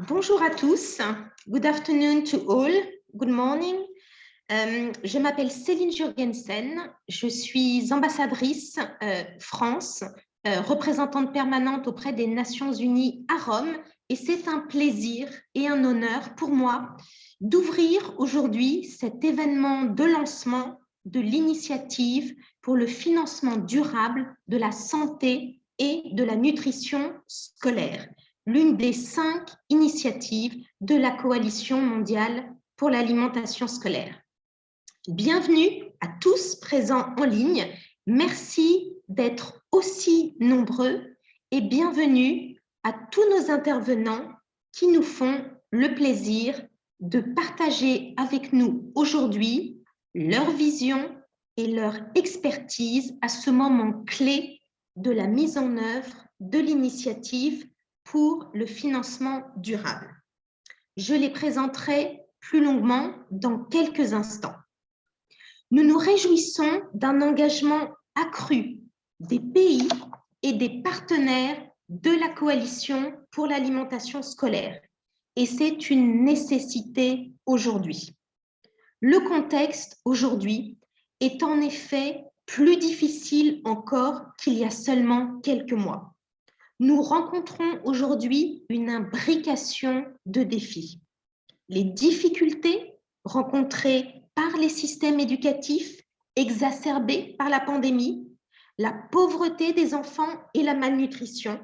Bonjour à tous. Good afternoon to all. Good morning. Je m'appelle Céline Jurgensen. Je suis ambassadrice France, représentante permanente auprès des Nations Unies à Rome. Et c'est un plaisir et un honneur pour moi d'ouvrir aujourd'hui cet événement de lancement de l'initiative pour le financement durable de la santé et de la nutrition scolaire, l'une des 5 initiatives de la Coalition mondiale pour l'alimentation scolaire. Bienvenue à tous présents en ligne. Merci d'être aussi nombreux et bienvenue à tous nos intervenants qui nous font le plaisir de partager avec nous aujourd'hui leur vision et leur expertise à ce moment clé de la mise en œuvre de l'initiative pour le financement durable. Je les présenterai plus longuement dans quelques instants. Nous nous réjouissons d'un engagement accru des pays et des partenaires de la coalition pour l'alimentation scolaire. Et c'est une nécessité aujourd'hui. Le contexte aujourd'hui est en effet plus difficile encore qu'il y a seulement quelques mois. Nous rencontrons aujourd'hui une imbrication de défis. Les difficultés rencontrées par les systèmes éducatifs exacerbés par la pandémie, la pauvreté des enfants et la malnutrition,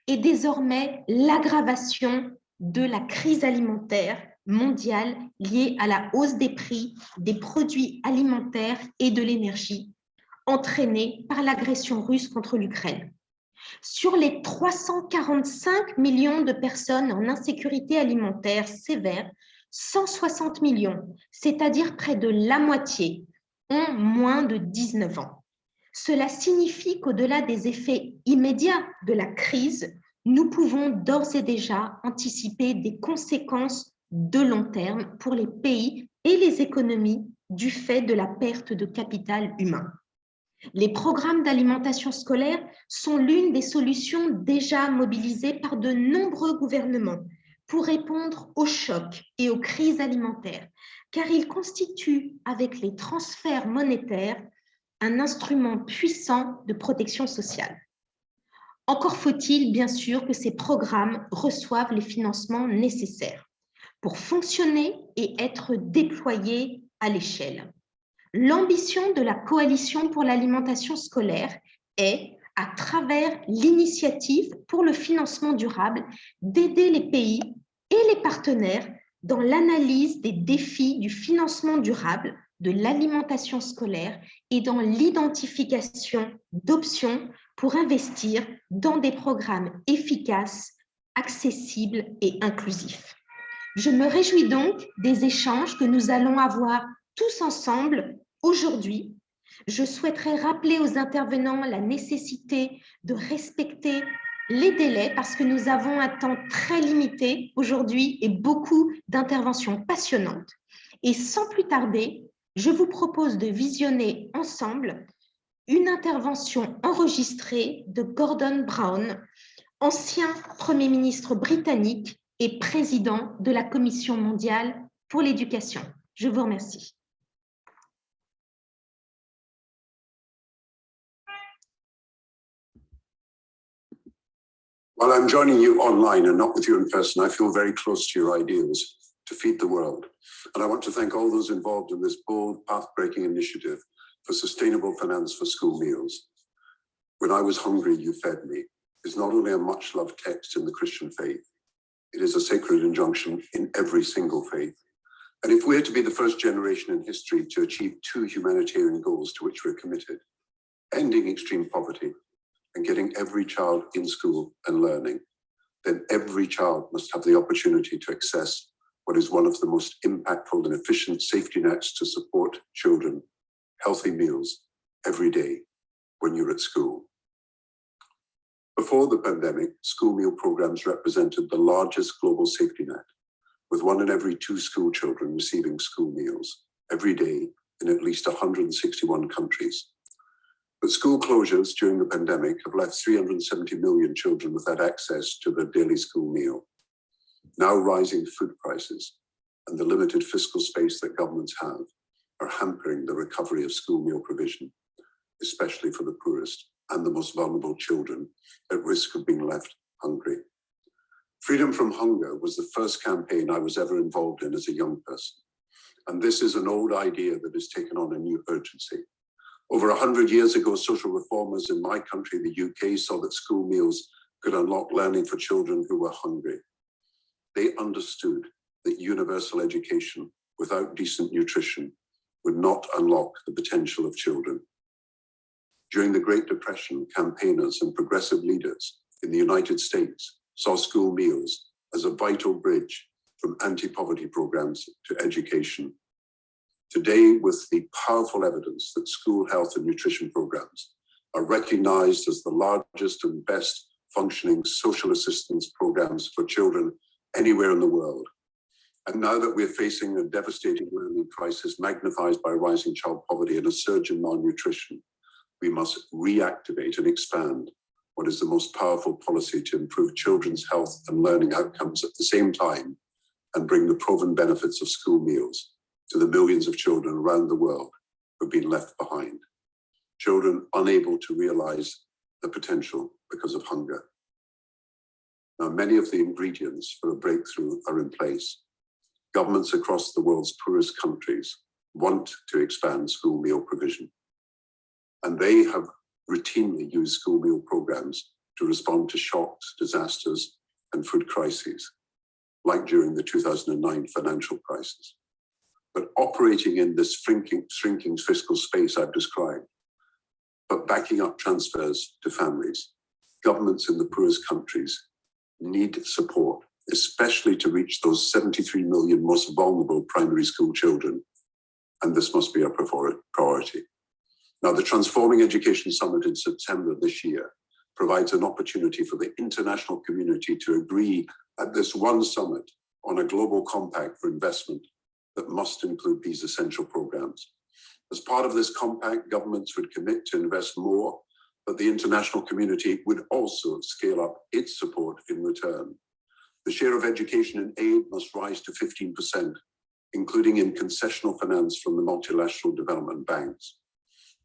et désormais l'aggravation de la crise alimentaire mondiale liée à la hausse des prix des produits alimentaires et de l'énergie, entraînée par l'agression russe contre l'Ukraine. Sur les 345 millions de personnes en insécurité alimentaire sévère, 160 millions, c'est-à-dire près de la moitié, ont moins de 19 ans. Cela signifie qu'au-delà des effets immédiats de la crise, nous pouvons d'ores et déjà anticiper des conséquences de long terme pour les pays et les économies du fait de la perte de capital humain. Les programmes d'alimentation scolaire sont l'une des solutions déjà mobilisées par de nombreux gouvernements pour répondre aux chocs et aux crises alimentaires, car ils constituent, avec les transferts monétaires, un instrument puissant de protection sociale. Encore faut-il, bien sûr, que ces programmes reçoivent les financements nécessaires pour fonctionner et être déployés à l'échelle. L'ambition de la Coalition pour l'alimentation scolaire est, à travers l'initiative pour le financement durable, d'aider les pays et les partenaires dans l'analyse des défis du financement durable, de l'alimentation scolaire et dans l'identification d'options pour investir dans des programmes efficaces, accessibles et inclusifs. Je me réjouis donc des échanges que nous allons avoir tous ensemble aujourd'hui. Je souhaiterais rappeler aux intervenants la nécessité de respecter les délais parce que nous avons un temps très limité aujourd'hui et beaucoup d'interventions passionnantes. Et sans plus tarder, je vous propose de visionner ensemble une intervention enregistrée de Gordon Brown, ancien Premier ministre britannique et président de la Commission mondiale pour l'éducation. Je vous remercie. While I'm joining you online and not with you in person, I feel very close to your ideals to feed the world. And I want to thank all those involved in this bold, path-breaking initiative for sustainable finance for school meals. When I was hungry, you fed me is not only a much-loved text in the Christian faith, it is a sacred injunction in every single faith. And if we're to be the first generation in history to achieve 2 humanitarian goals to which we're committed, ending extreme poverty and getting every child in school and learning, then every child must have the opportunity to access what is one of the most impactful and efficient safety nets to support children, healthy meals every day when you're at school. Before the pandemic, school meal programs represented the largest global safety net, with 1 in every 2 school children receiving school meals every day in at least 161 countries. But school closures during the pandemic have left 370 million children without access to their daily school meal. now rising food prices, and the limited fiscal space that governments have are hampering the recovery of school meal provision, especially for the poorest and the most vulnerable children at risk of being left hungry. Freedom from Hunger was the first campaign I was ever involved in as a young person. And this is an old idea that has taken on a new urgency. Over 100 years ago, social reformers in my country, the UK, saw that school meals could unlock learning for children who were hungry. They understood that universal education without decent nutrition would not unlock the potential of children. During the Great Depression, campaigners and progressive leaders in the United States saw school meals as a vital bridge from anti-poverty programs to education. Today, with the powerful evidence that school health and nutrition programs are recognized as the largest and best functioning social assistance programs for children anywhere in the world, and now that we're facing a devastating learning crisis magnified by rising child poverty and a surge in malnutrition, we must reactivate and expand what is the most powerful policy to improve children's health and learning outcomes at the same time and bring the proven benefits of school meals to the millions of children around the world who've been left behind. Children unable to realize the potential because of hunger. Now, many of the ingredients for a breakthrough are in place. Governments across the world's poorest countries want to expand school meal provision. And they have routinely used school meal programs to respond to shocks, disasters, and food crises, like during the 2009 financial crisis. But operating in this shrinking fiscal space I've described, but backing up transfers to families, governments in the poorest countries need support, especially to reach those 73 million most vulnerable primary school children. And this must be our priority. Now, the Transforming Education Summit in September this year provides an opportunity for the international community to agree at this one summit on a global compact for investment that must include these essential programs. As part of this compact, governments would commit to invest more, but the international community would also scale up its support in return. The share of education in aid must rise to 15%, including in concessional finance from the multilateral development banks.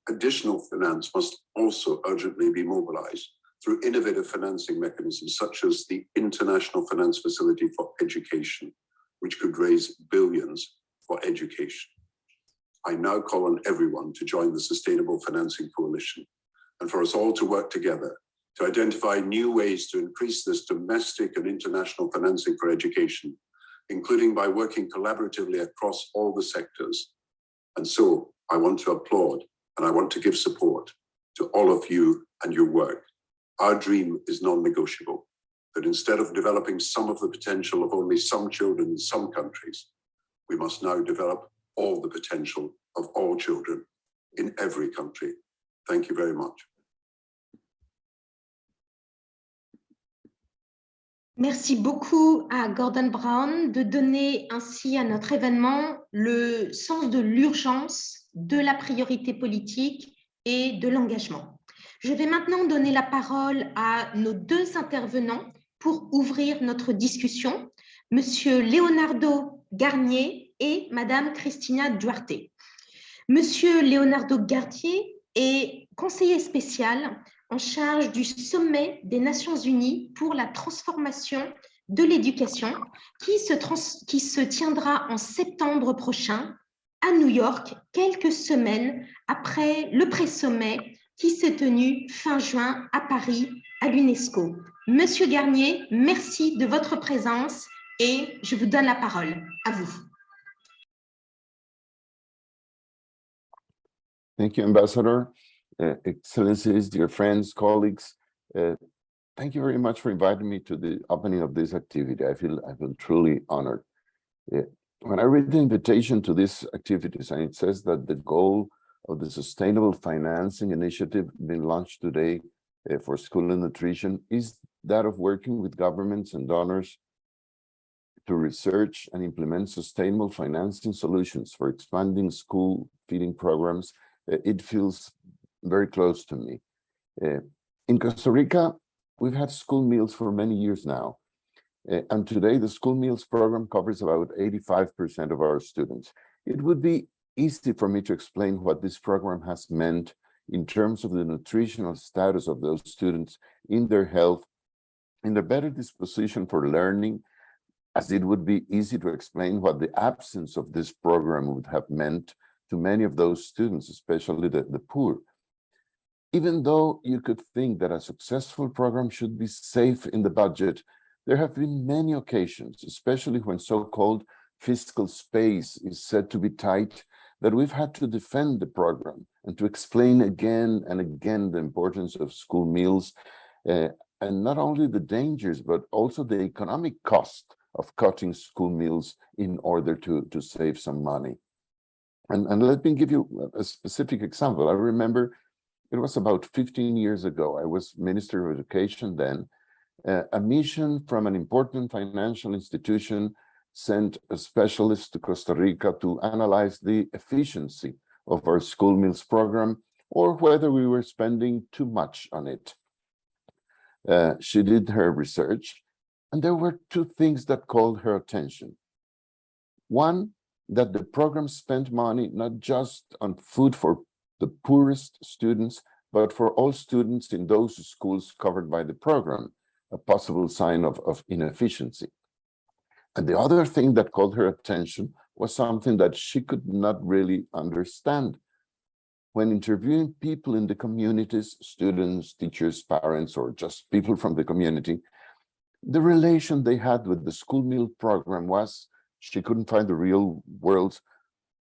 Additional finance must also urgently be mobilized through innovative financing mechanisms such as the International Finance Facility for Education, which could raise billions for education. I now call on everyone to join the Sustainable Financing Coalition and for us all to work together to identify new ways to increase this domestic and international financing for education, including by working collaboratively across all the sectors. And so I want to applaud and I want to give support to all of you and your work. Our dream is non-negotiable, that instead of developing some of the potential of only some children in some countries, we must now develop all the potential of all children in every country. Thank you very much. Merci beaucoup à Gordon Brown de donner ainsi à notre événement le sens de l'urgence, de la priorité politique et de l'engagement. Je vais maintenant donner la parole à nos deux intervenants pour ouvrir notre discussion, Monsieur Leonardo Garnier et Madame Cristina Duarte. Monsieur Leonardo Garnier est conseiller spécial en charge du sommet des Nations Unies pour la transformation de l'éducation qui se tiendra en septembre prochain à New York, quelques semaines après le pré-sommet qui s'est tenu fin juin à Paris à l'UNESCO. Monsieur Garnier, merci de votre présence et je vous donne la parole. À vous. Thank you, Ambassador. Excellencies, dear friends, colleagues, thank you very much for inviting me to the opening of this activity. I feel truly honored. When I read the invitation to these activities, and it says that the goal of the Sustainable Financing Initiative being launched today for school and nutrition is that of working with governments and donors to research and implement sustainable financing solutions for expanding school feeding programs, it feels very close to me. In Costa Rica, we've had school meals for many years now. And today, the school meals program covers about 85% of our students. It would be easy for me to explain what this program has meant in terms of the nutritional status of those students in their health, in their better disposition for learning, as it would be easy to explain what the absence of this program would have meant to many of those students, especially the poor. Even though you could think that a successful program should be safe in the budget, there have been many occasions, especially when so-called fiscal space is said to be tight, that we've had to defend the program and to explain again and again the importance of school meals, and not only the dangers, but also the economic cost of cutting school meals in order to save some money. And let me give you a specific example. I remember it was about 15 years ago. I was Minister of Education then. A mission from an important financial institution sent a specialist to Costa Rica to analyze the efficiency of our school meals program, or whether we were spending too much on it. She did her research, and there were two things that called her attention. One, that the program spent money not just on food for the poorest students, but for all students in those schools covered by the program, a possible sign of inefficiency. And the other thing that called her attention was something that she could not really understand. When interviewing people in the communities, students, teachers, parents, or just people from the community, the relation they had with the school meal program was, she couldn't find the real words,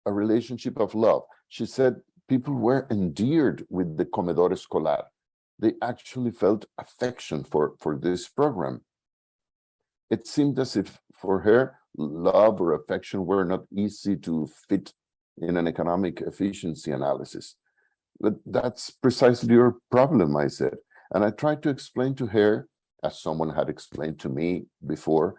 a relationship of love. She said people were endeared with the comedor escolar. They actually felt affection for this program. It seemed as if for her, love or affection were not easy to fit in an economic efficiency analysis. But that's precisely your problem, I said. And I tried to explain to her, as someone had explained to me before,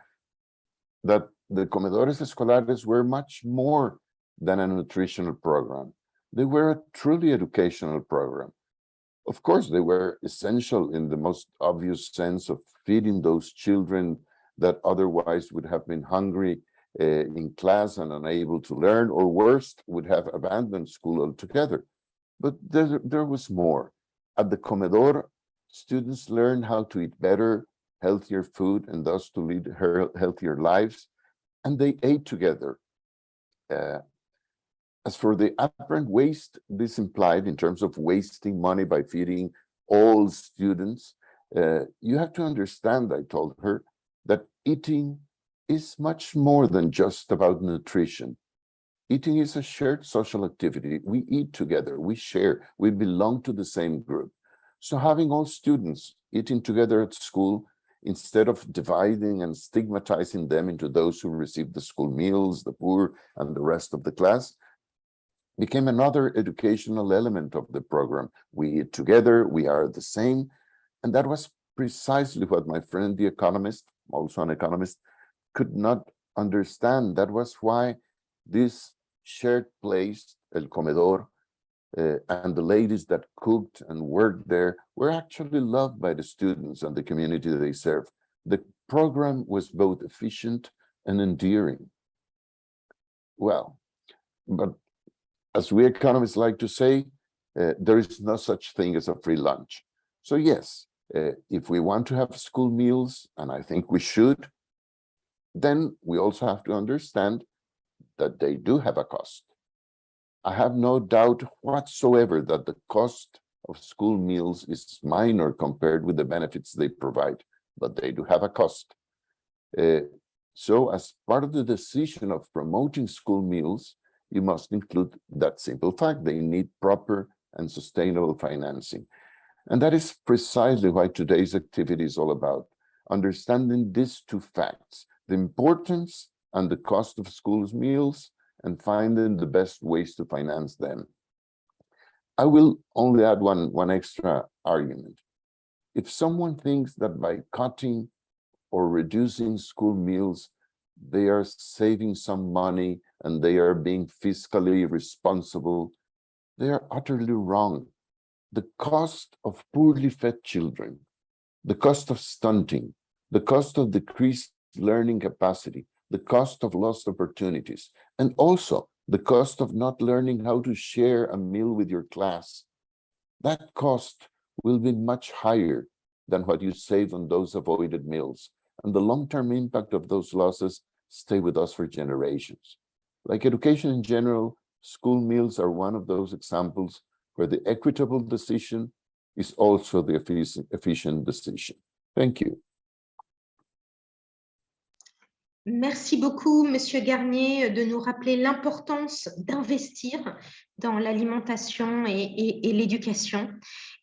that the comedores escolares were much more than a nutritional program. They were a truly educational program. Of course, they were essential in the most obvious sense of feeding those children that otherwise would have been hungry in class and unable to learn, or worse, would have abandoned school altogether. But there was more. At the comedor, students learned how to eat better, healthier food, and thus to lead healthier lives, and they ate together. As for the apparent waste this implied in terms of wasting money by feeding all students, you have to understand, I told her, that eating is much more than just about nutrition. Eating is a shared social activity. We eat together, we share, we belong to the same group. So having all students eating together at school, instead of dividing and stigmatizing them into those who receive the school meals, the poor, and the rest of the class, became another educational element of the program. We eat together, we are the same. And that was precisely what my friend, the economist, also an economist, could not understand. That was why this shared place, El Comedor, and the ladies that cooked and worked there were actually loved by the students and the community they served. The program was both efficient and endearing. Well, but as we economists like to say, there is no such thing as a free lunch. So yes, if we want to have school meals, and I think we should, then we also have to understand that they do have a cost. I have no doubt whatsoever that the cost of school meals is minor compared with the benefits they provide, but they do have a cost. So as part of the decision of promoting school meals, you must include that simple fact: they need proper and sustainable financing. And that is precisely why today's activity is all about, understanding these two facts: the importance and the cost of school meals, and finding the best ways to finance them. I will only add one extra argument. If someone thinks that by cutting or reducing school meals, they are saving some money and they are being fiscally responsible, they are utterly wrong. The cost of poorly fed children, the cost of stunting, the cost of decreased learning capacity, the cost of lost opportunities, and also the cost of not learning how to share a meal with your class. That cost will be much higher than what you save on those avoided meals, and the long-term impact of those losses stay with us for generations. Like education in general, school meals are one of those examples where the equitable decision is also the efficient decision. Thank you. Merci beaucoup, Monsieur Garnier, de nous rappeler l'importance d'investir dans l'alimentation et l'éducation.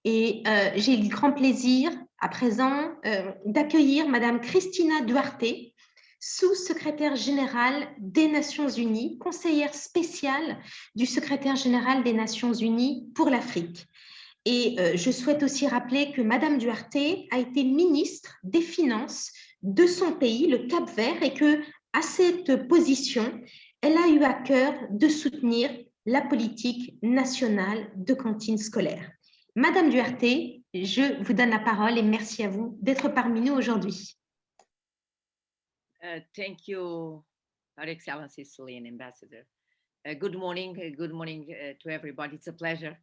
Et j'ai le grand plaisir, à présent, d'accueillir Madame Cristina Duarte, sous-secrétaire générale des Nations Unies, conseillère spéciale du secrétaire général des Nations Unies pour l'Afrique. Et je souhaite aussi rappeler que Madame Duarte a été ministre des Finances de son pays, le Cap-Vert, et que à cette position, elle a eu à cœur de soutenir la politique nationale de cantine scolaire. Madame Duarte, je vous donne la parole et merci à vous d'être parmi nous aujourd'hui. Thank you, Her Excellency Celine, Ambassador. Good morning to everybody. It's a pleasure.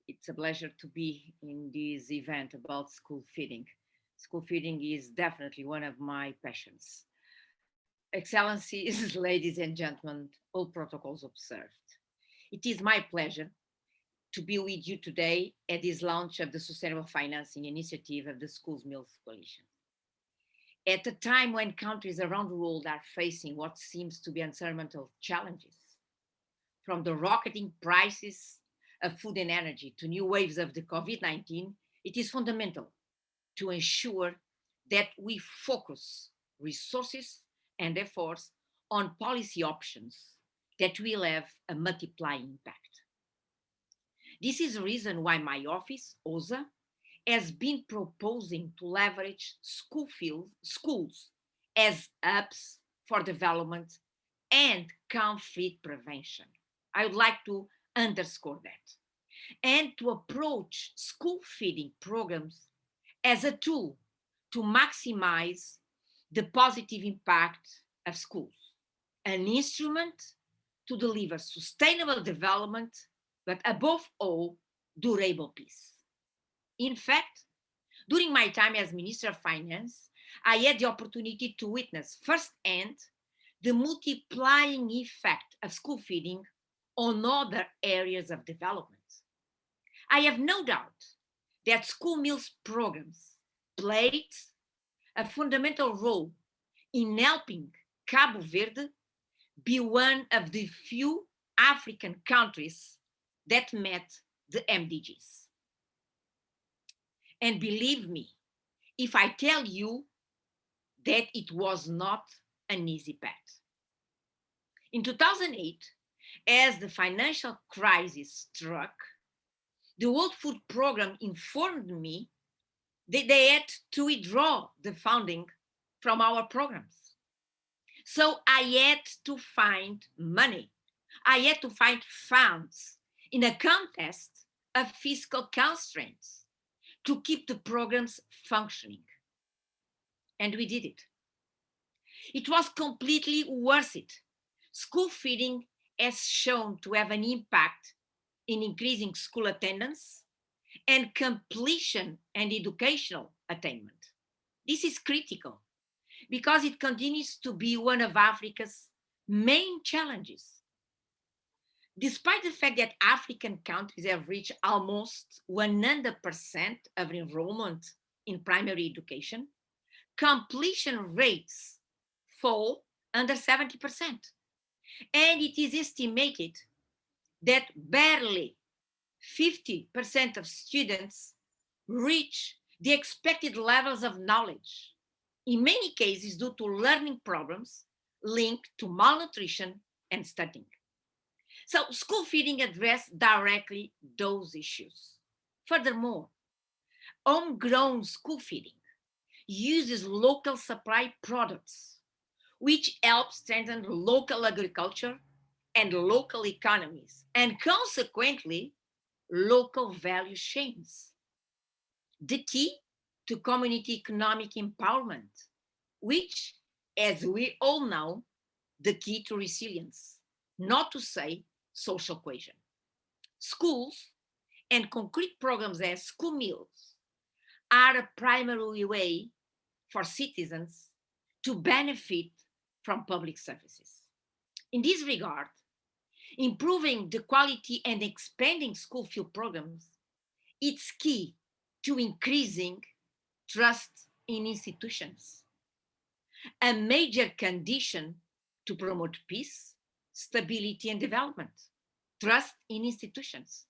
It's a pleasure to be in this event about school feeding. School feeding is definitely one of my passions. Excellencies, ladies and gentlemen, all protocols observed. It is my pleasure to be with you today at this launch of the Sustainable Financing Initiative of the Schools Meals Coalition. At a time when countries around the world are facing what seems to be unsurmountable challenges, from the rocketing prices of food and energy to new waves of the COVID-19, it is fundamental to ensure that we focus resources and efforts on policy options that will have a multiplying impact. This is the reason why my office, OSA, has been proposing to leverage schools as hubs for development and conflict prevention. I would like to underscore that. And to approach school feeding programs as a tool to maximize the positive impact of schools, an instrument to deliver sustainable development, but above all, durable peace. In fact, during my time as Minister of Finance, I had the opportunity to witness firsthand the multiplying effect of school feeding on other areas of development. I have no doubt that school meals programs played a fundamental role in helping Cabo Verde be one of the few African countries that met the MDGs. And believe me, if I tell you that it was not an easy path. In 2008, as the financial crisis struck, the World Food Programme informed me that they had to withdraw the funding from our programs. So I had to find money. I had to find funds in a context of fiscal constraints to keep the programs functioning. And we did it. It was completely worth it. School feeding has shown to have an impact in increasing school attendance and completion and educational attainment. This is critical because it continues to be one of Africa's main challenges. Despite the fact that African countries have reached almost 100% of enrollment in primary education, completion rates fall under 70%. And it is estimated that barely 50% of students reach the expected levels of knowledge, in many cases due to learning problems linked to malnutrition and stunting. So school feeding addresses directly those issues. Furthermore, homegrown school feeding uses local supply products, which helps strengthen local agriculture and local economies, and consequently, local value chains. The key to community economic empowerment, which as we all know, the key to resilience, not to say social cohesion. Schools and concrete programs as school meals are a primary way for citizens to benefit from public services. In this regard, improving the quality and expanding school field programs is key to increasing trust in institutions, a major condition to promote peace, stability, and development. Trust in institutions.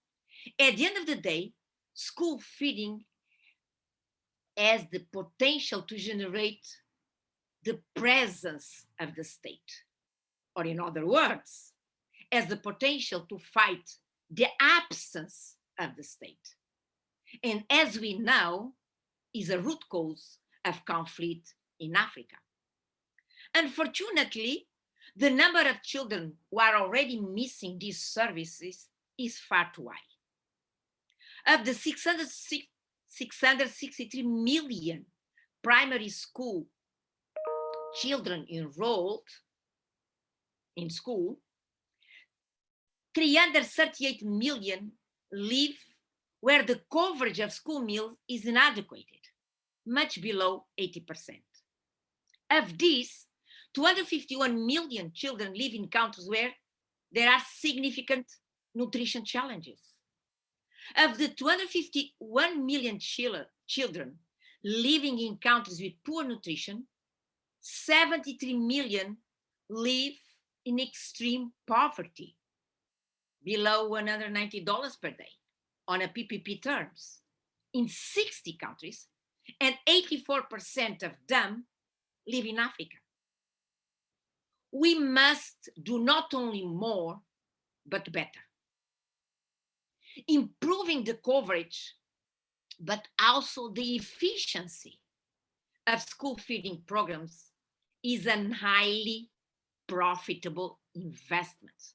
At the end of the day, school feeding has the potential to generate the presence of the state, or in other words, has the potential to fight the absence of the state. And as we know, is a root cause of conflict in Africa. Unfortunately, the number of children who are already missing these services is far too high. Of the 663 million primary school children enrolled in school, 338 million live where the coverage of school meals is inadequate, much below 80%. Of these, 251 million children live in countries where there are significant nutrition challenges. Of the 251 million children living in countries with poor nutrition, 73 million live in extreme poverty, below $190 per day on a PPP terms in 60 countries, and 84% of them live in Africa. We must do not only more, but better. Improving the coverage, but also the efficiency of school feeding programs is a highly profitable investment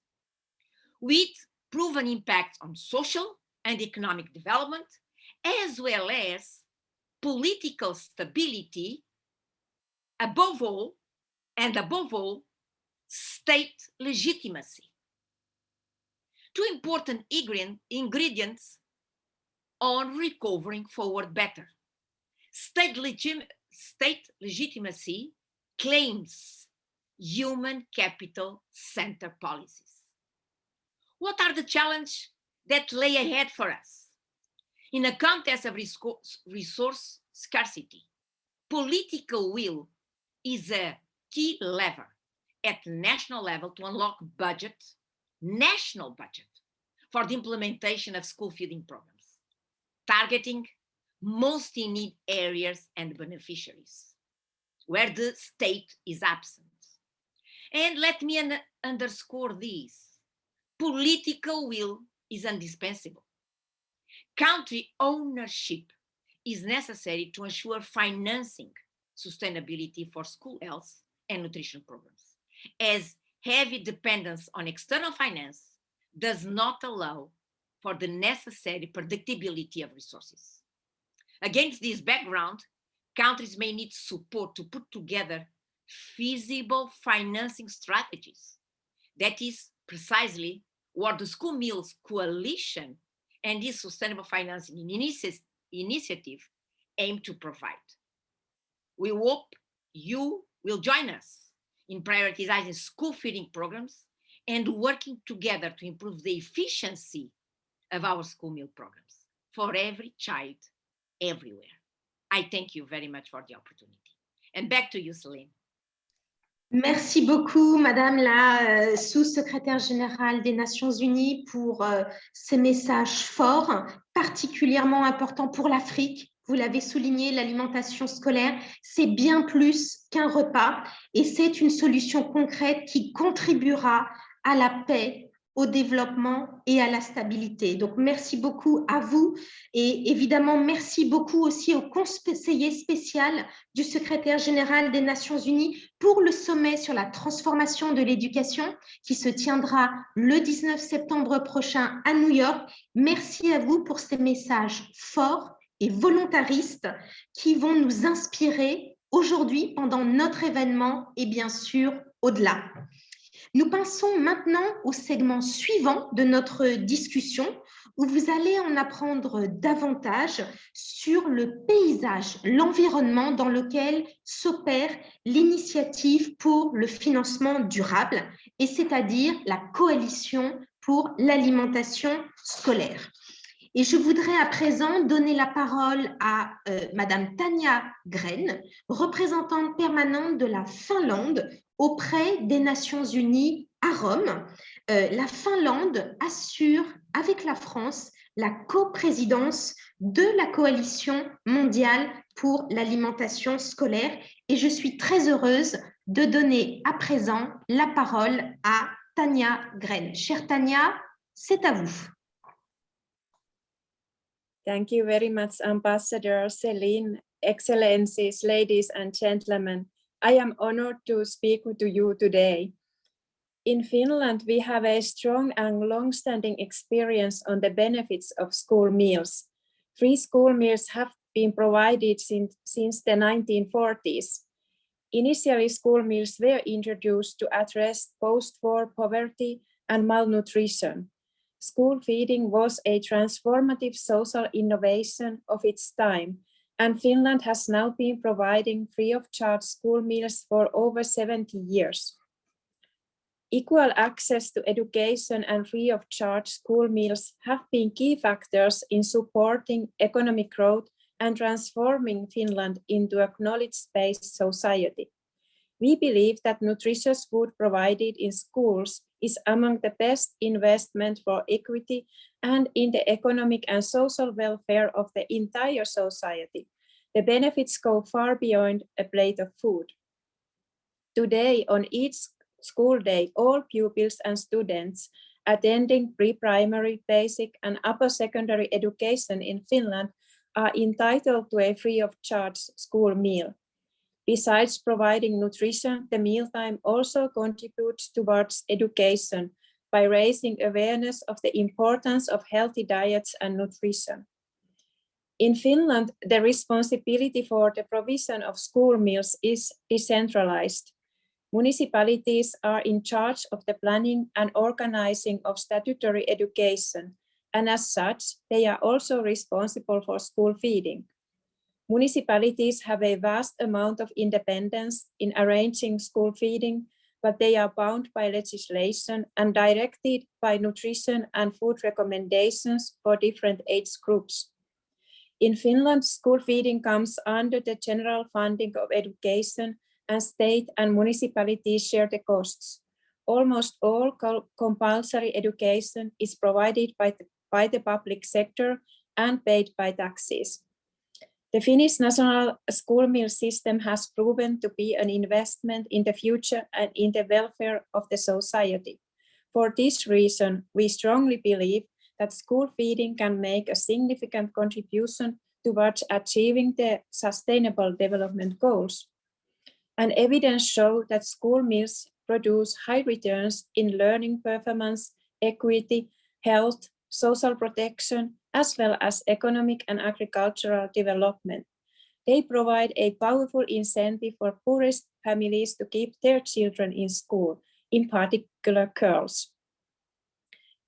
with proven impacts on social and economic development, as well as political stability, above all, state legitimacy. Two important ingredients on recovering forward better. State legitimacy claims human capital center policies. What are the challenges that lay ahead for us? In a context of resource scarcity, political will is a key lever at national level to unlock national budget, for the implementation of school feeding programs, targeting most in need areas and beneficiaries, where the state is absent. And let me underscore this. Political will is indispensable. Country ownership is necessary to ensure financing sustainability for school health and nutrition programs, as heavy dependence on external finance does not allow for the necessary predictability of resources. Against this background, countries may need support to put together feasible financing strategies. That is precisely what the School Meals Coalition and this Sustainable Financing Initiative aim to provide. We hope you will join us in prioritizing school feeding programs and working together to improve the efficiency of our school meal programs for every child, everywhere. I thank you very much for the opportunity. And back to you, Céline. Merci beaucoup, Madame la sous-secrétaire générale des Nations Unies, pour ces messages forts, particulièrement importants pour l'Afrique. Vous l'avez souligné, l'alimentation scolaire, c'est bien plus qu'un repas et c'est une solution concrète qui contribuera à la paix, au développement et à la stabilité. Donc, merci beaucoup à vous et évidemment, merci beaucoup aussi au conseiller spécial du secrétaire général des Nations Unies pour le sommet sur la transformation de l'éducation qui se tiendra le 19 septembre prochain à New York. Merci à vous pour ces messages forts et volontaristes qui vont nous inspirer aujourd'hui, pendant notre événement et bien sûr au-delà. Nous passons maintenant au segment suivant de notre discussion où vous allez en apprendre davantage sur le paysage, l'environnement dans lequel s'opère l'initiative pour le financement durable, et c'est-à-dire la coalition pour l'alimentation scolaire. Et je voudrais à présent donner la parole à Madame Tanja Gren, représentante permanente de la Finlande auprès des Nations Unies à Rome. La Finlande assure avec la France la coprésidence de la coalition mondiale pour l'alimentation scolaire et je suis très heureuse de donner à présent la parole à Tanja Gren. Chère Tanja, c'est à vous. Thank you very much, Ambassador Céline. Excellencies, ladies and gentlemen, I am honored to speak to you today. In Finland, we have a strong and long-standing experience on the benefits of school meals. Free school meals have been provided since the 1940s. Initially, school meals were introduced to address post-war poverty and malnutrition. School feeding was a transformative social innovation of its time, and Finland has now been providing free of charge school meals for over 70 years. Equal access to education and free of charge school meals have been key factors in supporting economic growth and transforming Finland into a knowledge-based society. We believe that nutritious food provided in schools is among the best investment for equity and in the economic and social welfare of the entire society. The benefits go far beyond a plate of food. Today, on each school day, all pupils and students attending pre-primary, basic, and upper secondary education in Finland are entitled to a free of charge school meal. Besides providing nutrition, the mealtime also contributes towards education by raising awareness of the importance of healthy diets and nutrition. In Finland, the responsibility for the provision of school meals is decentralized. Municipalities are in charge of the planning and organizing of statutory education, and as such, they are also responsible for school feeding. Municipalities have a vast amount of independence in arranging school feeding, but they are bound by legislation and directed by nutrition and food recommendations for different age groups. In Finland, school feeding comes under the general funding of education, and state and municipalities share the costs. Almost all compulsory education is provided by the public sector and paid by taxes. The Finnish national school meal system has proven to be an investment in the future and in the welfare of the society. For this reason, we strongly believe that school feeding can make a significant contribution towards achieving the Sustainable Development Goals. And evidence shows that school meals produce high returns in learning performance, equity, health, social protection, as well as economic and agricultural development. They provide a powerful incentive for poorest families to keep their children in school, in particular girls.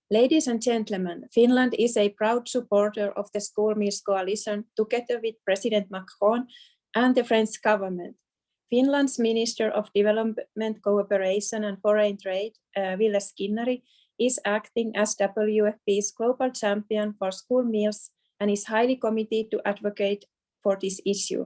Ladies and gentlemen, Finland is a proud supporter of the School Meals Coalition together with President Macron and the French government. Finland's Minister of Development Cooperation and Foreign Trade, Ville Skinnari, is acting as WFP's global champion for school meals and is highly committed to advocate for this issue.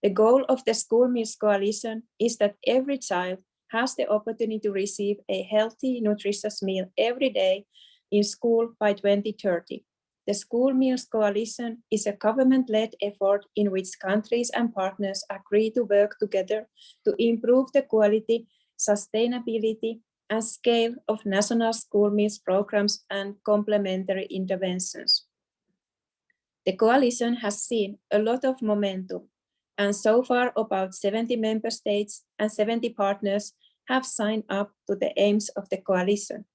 The goal of the School Meals Coalition is that every child has the opportunity to receive a healthy, nutritious meal every day in school by 2030. The School Meals Coalition is a government-led effort in which countries and partners agree to work together to improve the quality, sustainability, and scale of national school meals programs and complementary interventions. The coalition has seen a lot of momentum, and so far about 70 member states and 70 partners have signed up to the aims of the coalition.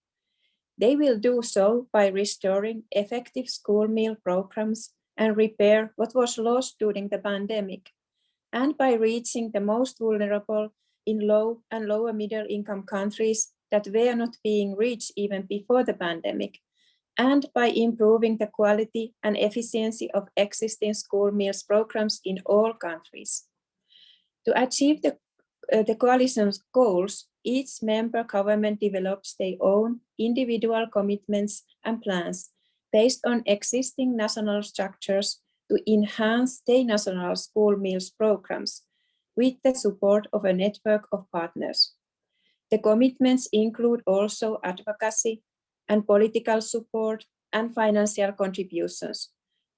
They will do so by restoring effective school meal programs and repair what was lost during the pandemic. and by reaching the most vulnerable in low and lower middle income countries that were not being reached even before the pandemic, and by improving the quality and efficiency of existing school meals programs in all countries. To achieve the coalition's goals, each member government develops their own individual commitments and plans based on existing national structures to enhance their national school meals programs with the support of a network of partners. The commitments include also advocacy and political support and financial contributions.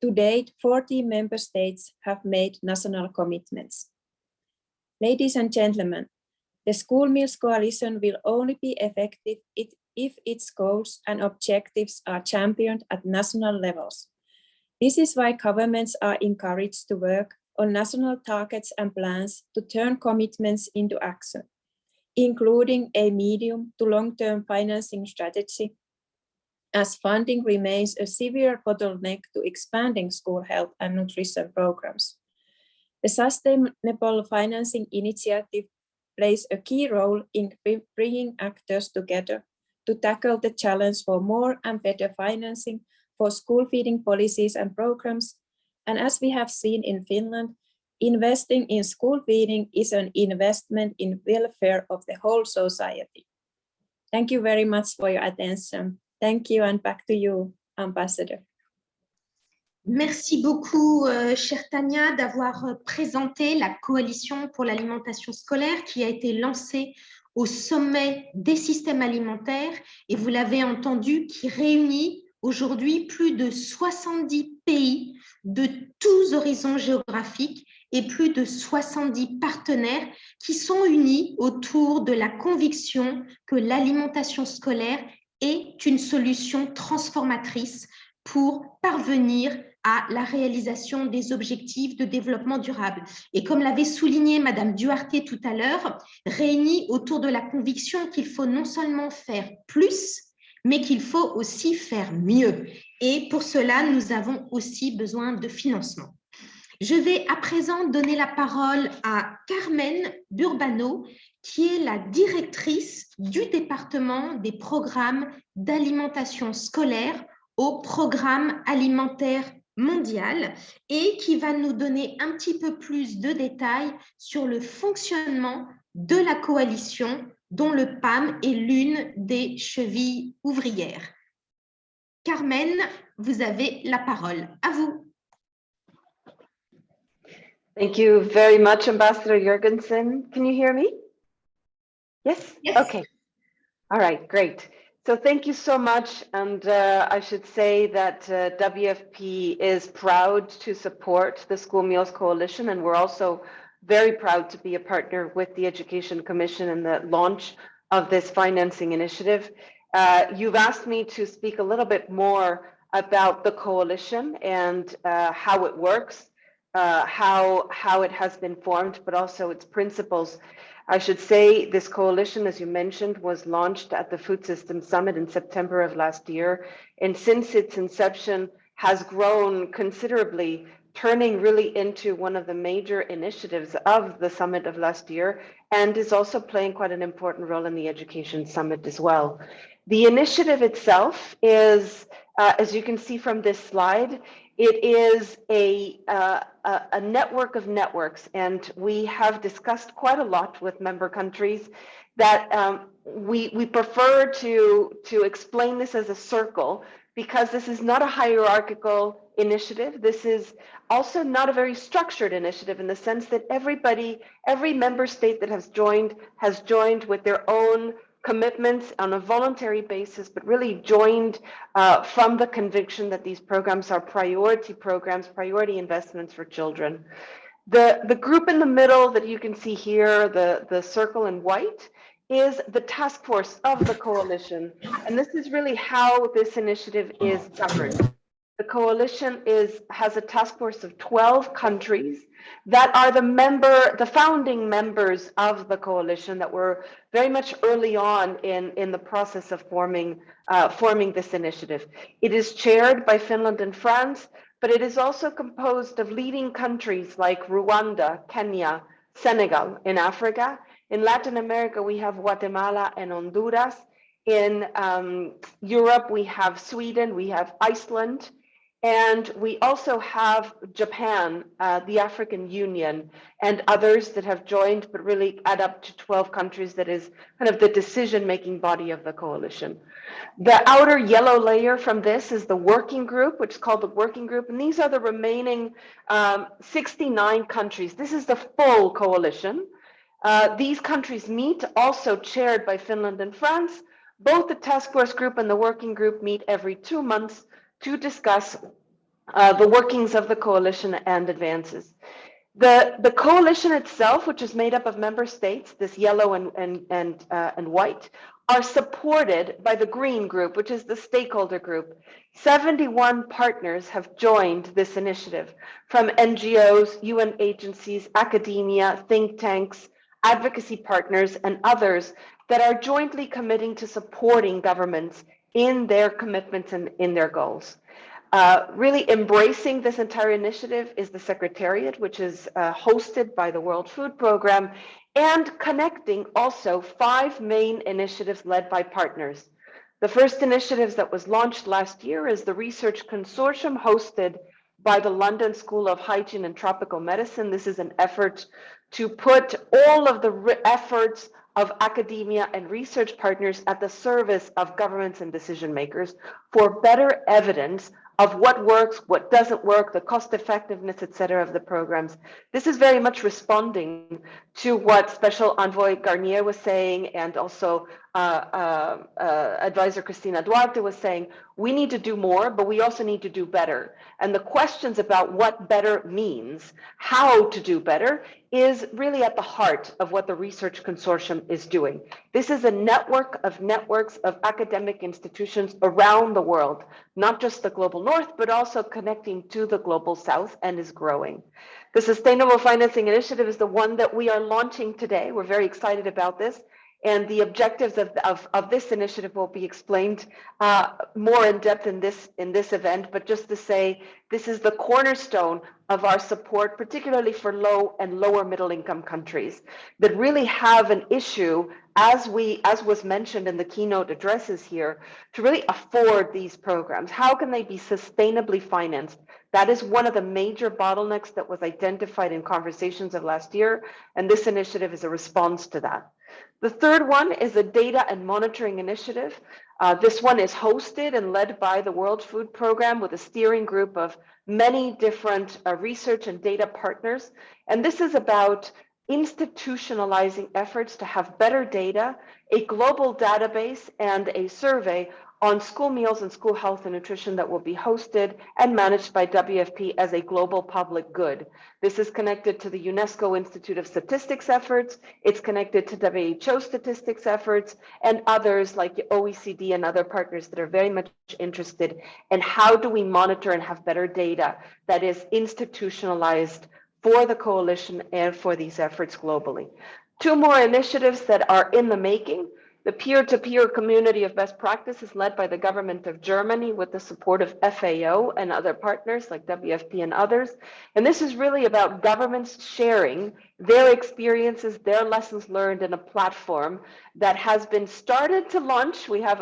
To date, 40 member states have made national commitments. Ladies and gentlemen, the School Meals Coalition will only be effective if its goals and objectives are championed at national levels. This is why governments are encouraged to work on national targets and plans to turn commitments into action, including a medium to long-term financing strategy, as funding remains a severe bottleneck to expanding school health and nutrition programs. The Sustainable Financing Initiative plays a key role in bringing actors together to tackle the challenge for more and better financing for school feeding policies and programs. And as we have seen in Finland, investing in school feeding is an investment in welfare of the whole society. Thank you very much for your attention. Thank you, and back to you, Ambassador. Merci beaucoup, chère Tania, d'avoir présenté la coalition pour l'alimentation scolaire qui a été lancée au sommet des systèmes alimentaires, et vous l'avez entendu, qui réunit aujourd'hui plus de 70 pays de tous horizons géographiques et plus de 70 partenaires qui sont unis autour de la conviction que l'alimentation scolaire est une solution transformatrice pour parvenir à la réalisation des objectifs de développement durable. Et comme l'avait souligné Madame Duarte tout à l'heure, réunis autour de la conviction qu'il faut non seulement faire plus, mais qu'il faut aussi faire mieux. Et pour cela, nous avons aussi besoin de financement. Je vais à présent donner la parole à Carmen Burbano, qui est la directrice du département des programmes d'alimentation scolaire au programme alimentaire mondial et qui va nous donner un petit peu plus de détails sur le fonctionnement de la coalition dont le PAM est l'une des chevilles ouvrières. Carmen, vous avez la parole. À vous. Thank you very much, Ambassador Jorgensen. Can you hear me? Yes? Yes. Okay. All right, great. So thank you so much. And I should say that WFP is proud to support the School Meals Coalition. And we're also very proud to be a partner with the Education Commission in the launch of this financing initiative. You've asked me to speak a little bit more about the coalition and how it works, how it has been formed, but also its principles. I should say this coalition, as you mentioned, was launched at the Food Systems Summit in September of last year. And since its inception has grown considerably, turning really into one of the major initiatives of the summit of last year, and is also playing quite an important role in the Education Summit as well. The initiative itself is, as you can see from this slide, it is a network of networks, and we have discussed quite a lot with member countries that we prefer to explain this as a circle, because this is not a hierarchical initiative. This is also not a very structured initiative in the sense that every member state that has joined with their own commitments on a voluntary basis, but really joined from the conviction that these programs are priority programs, priority investments for children. The group in the middle that you can see here, the circle in white, is the task force of the coalition. And this is really how this initiative is governed. The coalition has a task force of 12 countries that are the founding members of the coalition that were very much early on in the process of forming this initiative. It is chaired by Finland and France, but it is also composed of leading countries like Rwanda, Kenya, Senegal in Africa. In Latin America, we have Guatemala and Honduras. In Europe, we have Sweden, we have Iceland, and we also have Japan, the African Union, and others that have joined, but really add up to 12 countries that is kind of the decision-making body of the coalition. The outer yellow layer from this is the working group, which is called the working group, and these are the remaining 69 countries. This is the full coalition. These countries meet, also chaired by Finland and France. Both the task force group and the working group meet every 2 months to discuss the workings of the coalition and advances. The coalition itself, which is made up of member states, this yellow and white, are supported by the green group, which is the stakeholder group. 71 partners have joined this initiative from NGOs, UN agencies, academia, think tanks, advocacy partners, and others that are jointly committing to supporting governments in their commitments and in their goals. Really embracing this entire initiative is the Secretariat, which is hosted by the World Food Programme, and connecting also 5 main initiatives led by partners. The first initiative that was launched last year is the Research Consortium hosted by the London School of Hygiene and Tropical Medicine. This is an effort to put all of the efforts of academia and research partners at the service of governments and decision makers for better evidence of what works, what doesn't work, the cost effectiveness, et cetera, of the programs. This is very much responding to what Special Envoy Garnier was saying, and also Advisor Cristina Duarte was saying. We need to do more, but we also need to do better. And the questions about what better means, how to do better, is really at the heart of what the Research Consortium is doing. This is a network of networks of academic institutions around the world, not just the global north, but also connecting to the global south, and is growing. The Sustainable Financing Initiative is the one that we are launching today. We're very excited about this. And the objectives of this initiative will be explained more in depth in this event. But just to say, this is the cornerstone of our support, particularly for low and lower middle income countries that really have an issue, as was mentioned in the keynote addresses here, to really afford these programs. How can they be sustainably financed? That is one of the major bottlenecks that was identified in conversations of last year, and this initiative is a response to that. The third one is a data and monitoring initiative. This one is hosted and led by the World Food Programme with a steering group of many different research and data partners. And this is about institutionalizing efforts to have better data, a global database, and a survey on school meals and school health and nutrition that will be hosted and managed by WFP as a global public good. This is connected to the UNESCO Institute of Statistics efforts. It's connected to WHO statistics efforts and others like OECD and other partners that are very much interested in how do we monitor and have better data that is institutionalized for the coalition and for these efforts globally. 2 more initiatives that are in the making. The peer-to-peer community of best practice is led by the government of Germany with the support of FAO and other partners like WFP and others. And this is really about governments sharing their experiences, their lessons learned in a platform that has been started to launch. We have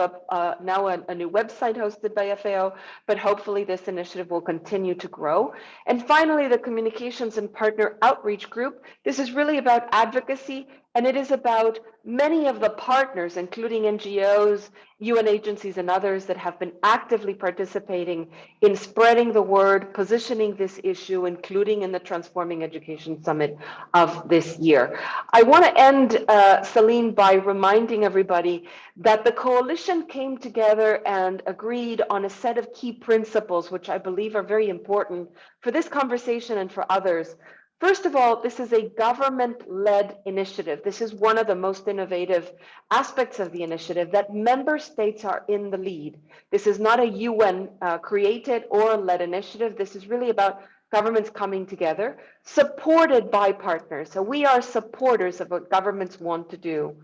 now a new website hosted by FAO, but hopefully this initiative will continue to grow. And finally, the Communications and Partner Outreach Group. This is really about advocacy, and it is about many of the partners, including NGOs, UN agencies, and others that have been actively participating in spreading the word, positioning this issue, including in the Transforming Education Summit of this year. I want to end, Celine, by reminding everybody that the coalition came together and agreed on a set of key principles, which I believe are very important for this conversation and for others. First of all, this is a government-led initiative. This is one of the most innovative aspects of the initiative, that member states are in the lead. This is not a UN created or led initiative. This is really about governments coming together, supported by partners. So we are supporters of what governments want to do.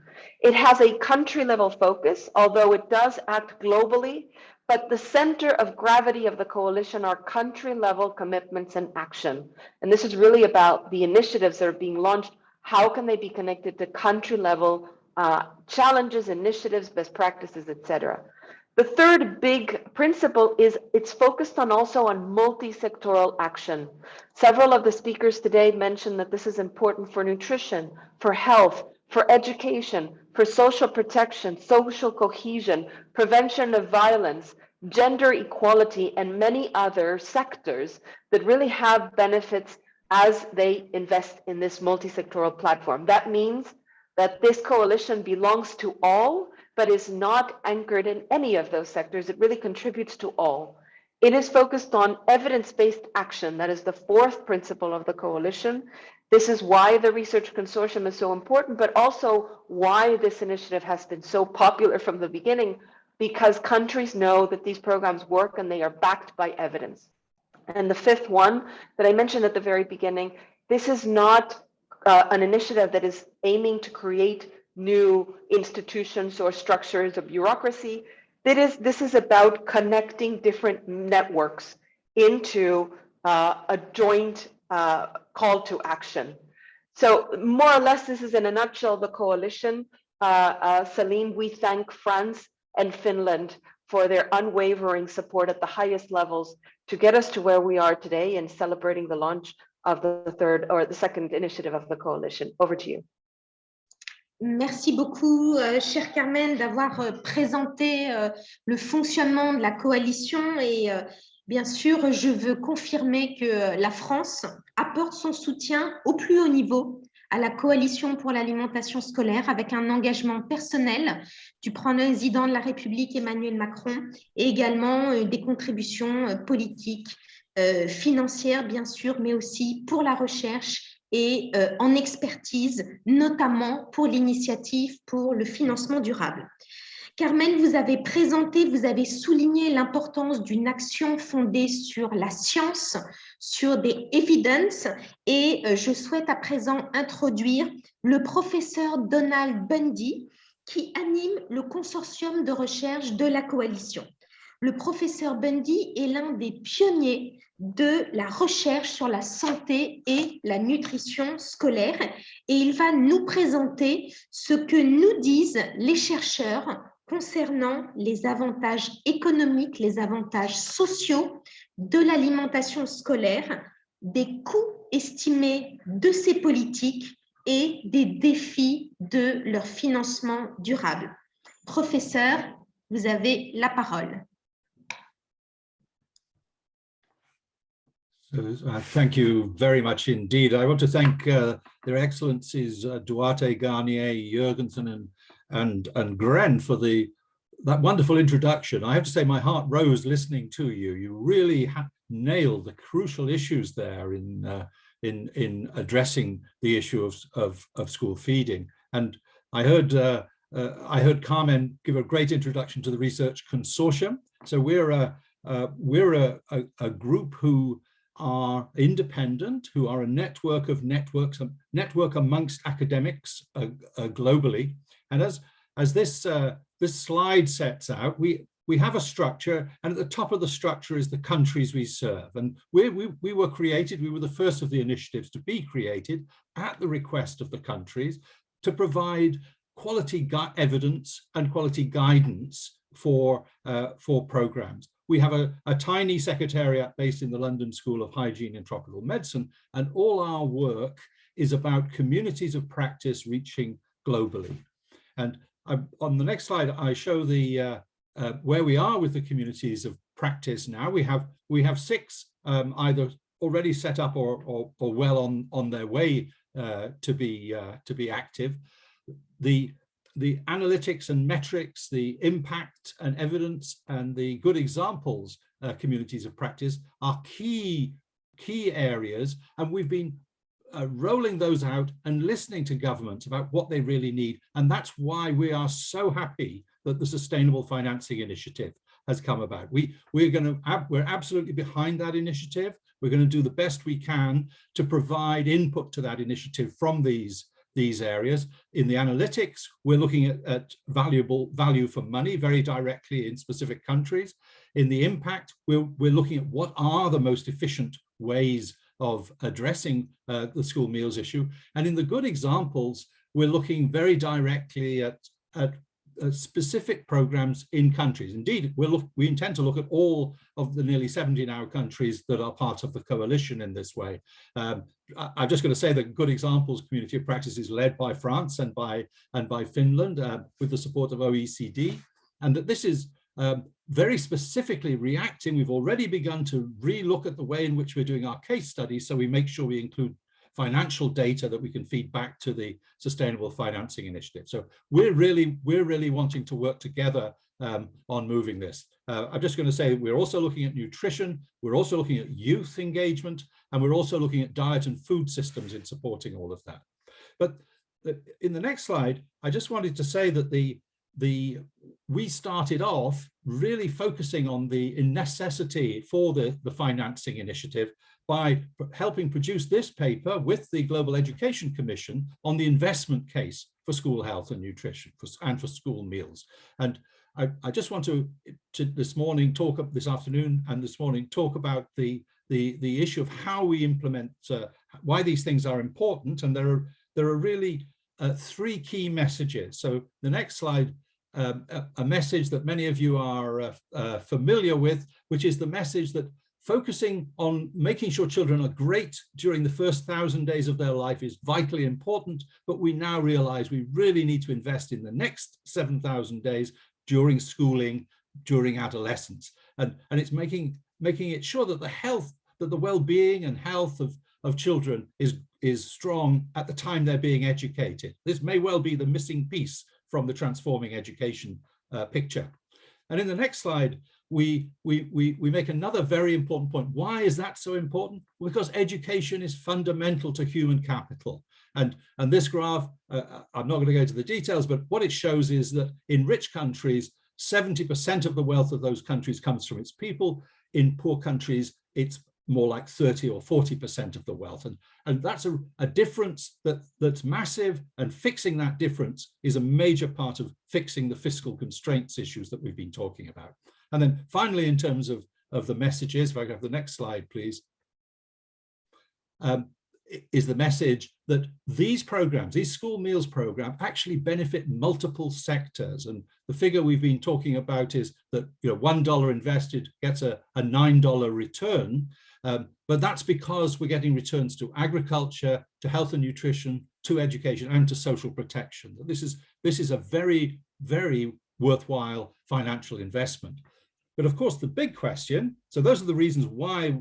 It has a country-level focus, although it does act globally, but the center of gravity of the coalition are country-level commitments and action. And this is really about the initiatives that are being launched. How can they be connected to country-level challenges, initiatives, best practices, etc. The third big principle is it's focused on also on multi-sectoral action. Several of the speakers today mentioned that this is important for nutrition, for health, for education, for social protection, social cohesion, prevention of violence, gender equality, and many other sectors that really have benefits as they invest in this multi-sectoral platform. That means that this coalition belongs to all, but is not anchored in any of those sectors. It really contributes to all. It is focused on evidence-based action. That is the fourth principle of the coalition. This is why the research consortium is so important, but also why this initiative has been so popular from the beginning, because countries know that these programs work and they are backed by evidence. And the fifth one that I mentioned at the very beginning, this is not an initiative that is aiming to create new institutions or structures of bureaucracy. This is about connecting different networks into a joint call to action. So more or less, this is in a nutshell the coalition. Celine, we thank France and Finland for their unwavering support at the highest levels to get us to where we are today in celebrating the launch of the second initiative of the coalition. Over to you. Merci beaucoup, chère Carmen, d'avoir présenté le fonctionnement de la coalition et bien sûr, je veux confirmer que la France apporte son soutien au plus haut niveau à la coalition pour l'alimentation scolaire avec un engagement personnel du président de la République Emmanuel Macron et également des contributions politiques, financières bien sûr, mais aussi pour la recherche et en expertise, notamment pour l'initiative pour le financement durable. Carmen, vous avez présenté, vous avez souligné l'importance d'une action fondée sur la science, sur des evidence, et je souhaite à présent introduire le professeur Donald Bundy, qui anime le consortium de recherche de la coalition. Le professeur Bundy est l'un des pionniers de la recherche sur la santé et la nutrition scolaire et il va nous présenter ce que nous disent les chercheurs concernant les avantages économiques, les avantages sociaux de l'alimentation scolaire, des coûts estimés de ces politiques et des défis de leur financement durable. Professeur, vous avez la parole. Thank you very much indeed. I want to thank Their Excellencies Duarte, Garnier, Jurgensen and Gren for that wonderful introduction. I have to say my heart rose listening to you. You really nailed the crucial issues there in addressing the issue of school feeding. And I heard Carmen give a great introduction to the Research Consortium. So we're a group who are independent, who are a network of networks, a network amongst academics globally. And as this slide sets out, we have a structure, and at the top of the structure is the countries we serve. And we were created, we were the first of the initiatives to be created at the request of the countries to provide quality evidence and quality guidance for programs. We have a tiny secretariat based in the London School of Hygiene and Tropical Medicine, and all our work is about communities of practice reaching globally. And on the next slide, I show the where we are with the communities of practice now. We have 6 either already set up or well on their way to be active. The analytics and metrics, the impact and evidence, and the good examples communities of practice are key areas, and we've been rolling those out and listening to governments about what they really need. And that's why we are so happy that the Sustainable Financing Initiative has come about. We're absolutely behind that initiative. We're going to do the best we can to provide input to that initiative from these areas. In the analytics, we're looking at value for money very directly in specific countries. In the impact, we're looking at what are the most efficient ways of addressing the school meals issue. And in the good examples, we're looking very directly at specific programs in countries. Indeed, we intend to look at all of the nearly 70 now countries that are part of the coalition in this way. I'm just going to say that good examples community of practice is led by France and by Finland with the support of OECD, and that this is very specifically reacting. We've already begun to re-look at the way in which we're doing our case studies, so we make sure we include financial data that we can feed back to the Sustainable Financing Initiative. So we're really wanting to work together on moving this. I'm just going to say we're also looking at nutrition, we're also looking at youth engagement, and we're also looking at diet and food systems in supporting all of that. But in the next slide, I just wanted to say that we started off really focusing on the necessity for the financing initiative by helping produce this paper with the Global Education Commission on the investment case for school health and nutrition and for school meals. And I just want to this afternoon and this morning talk about the issue of how we implement, why these things are important. And there are really three key messages. So the next slide, a message that many of you are familiar with, which is the message that focusing on making sure children are great during the first 1,000 days of their life is vitally important, but we now realize we really need to invest in the next 7,000 days during schooling, during adolescence. And it's making it sure that the well-being and health of children is strong at the time they're being educated. This may well be the missing piece from the transforming education picture. And in the next slide, we make another very important point. Why is that so important? Well, because education is fundamental to human capital. And this graph, I'm not going to go into the details, but what it shows is that in rich countries, 70% of the wealth of those countries comes from its people. In poor countries, it's more like 30 or 40% of the wealth. And that's a difference that's massive, and fixing that difference is a major part of fixing the fiscal constraints issues that we've been talking about. And then finally, in terms of the messages, if I could have the next slide, please, is the message that these programs, these school meals program, actually benefit multiple sectors. And the figure we've been talking about is that $1 invested gets a $9 return. But that's because we're getting returns to agriculture, to health and nutrition, to education, and to social protection. This is a very, very worthwhile financial investment. But of course, the big question, so those are the reasons why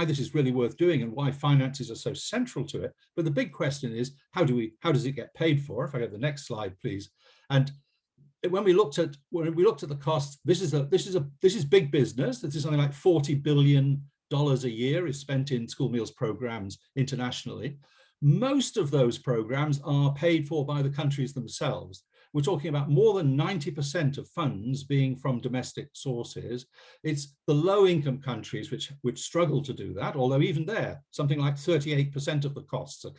this is really worth doing and why finances are so central to it. But the big question is, how does it get paid for? If I go to the next slide, please. And when we looked at the costs, this is big business. This is something like $40 billion a year is spent in school meals programs internationally. Most of those programs are paid for by the countries themselves. We're talking about more than 90% of funds being from domestic sources. It's the low-income countries which struggle to do that, although even there, something like 38% of the costs are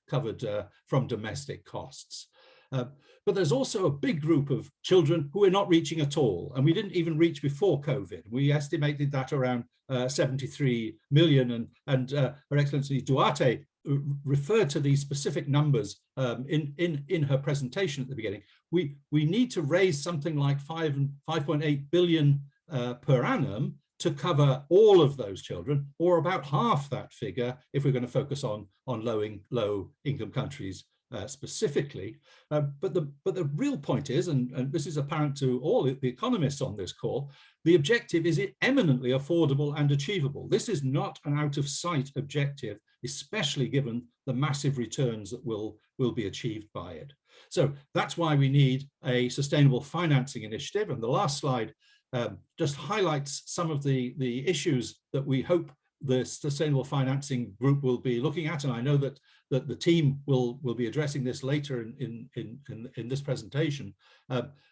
covered from domestic costs. But there's also a big group of children who we're not reaching at all, and we didn't even reach before COVID. We estimated that around 73 million, and Her Excellency Duarte referred to these specific numbers in her presentation at the beginning. We need to raise something like 5.8 billion per annum to cover all of those children, or about half that figure if we're going to focus on low income countries specifically. But the real point is, and this is apparent to all the economists on this call, the objective is eminently affordable and achievable. This is not an out of sight objective, especially given the massive returns that will be achieved by it. So that's why we need a sustainable financing initiative. And the last slide just highlights some of the issues that we hope the Sustainable Financing Group will be looking at, and I know that the team will be addressing this later in this presentation.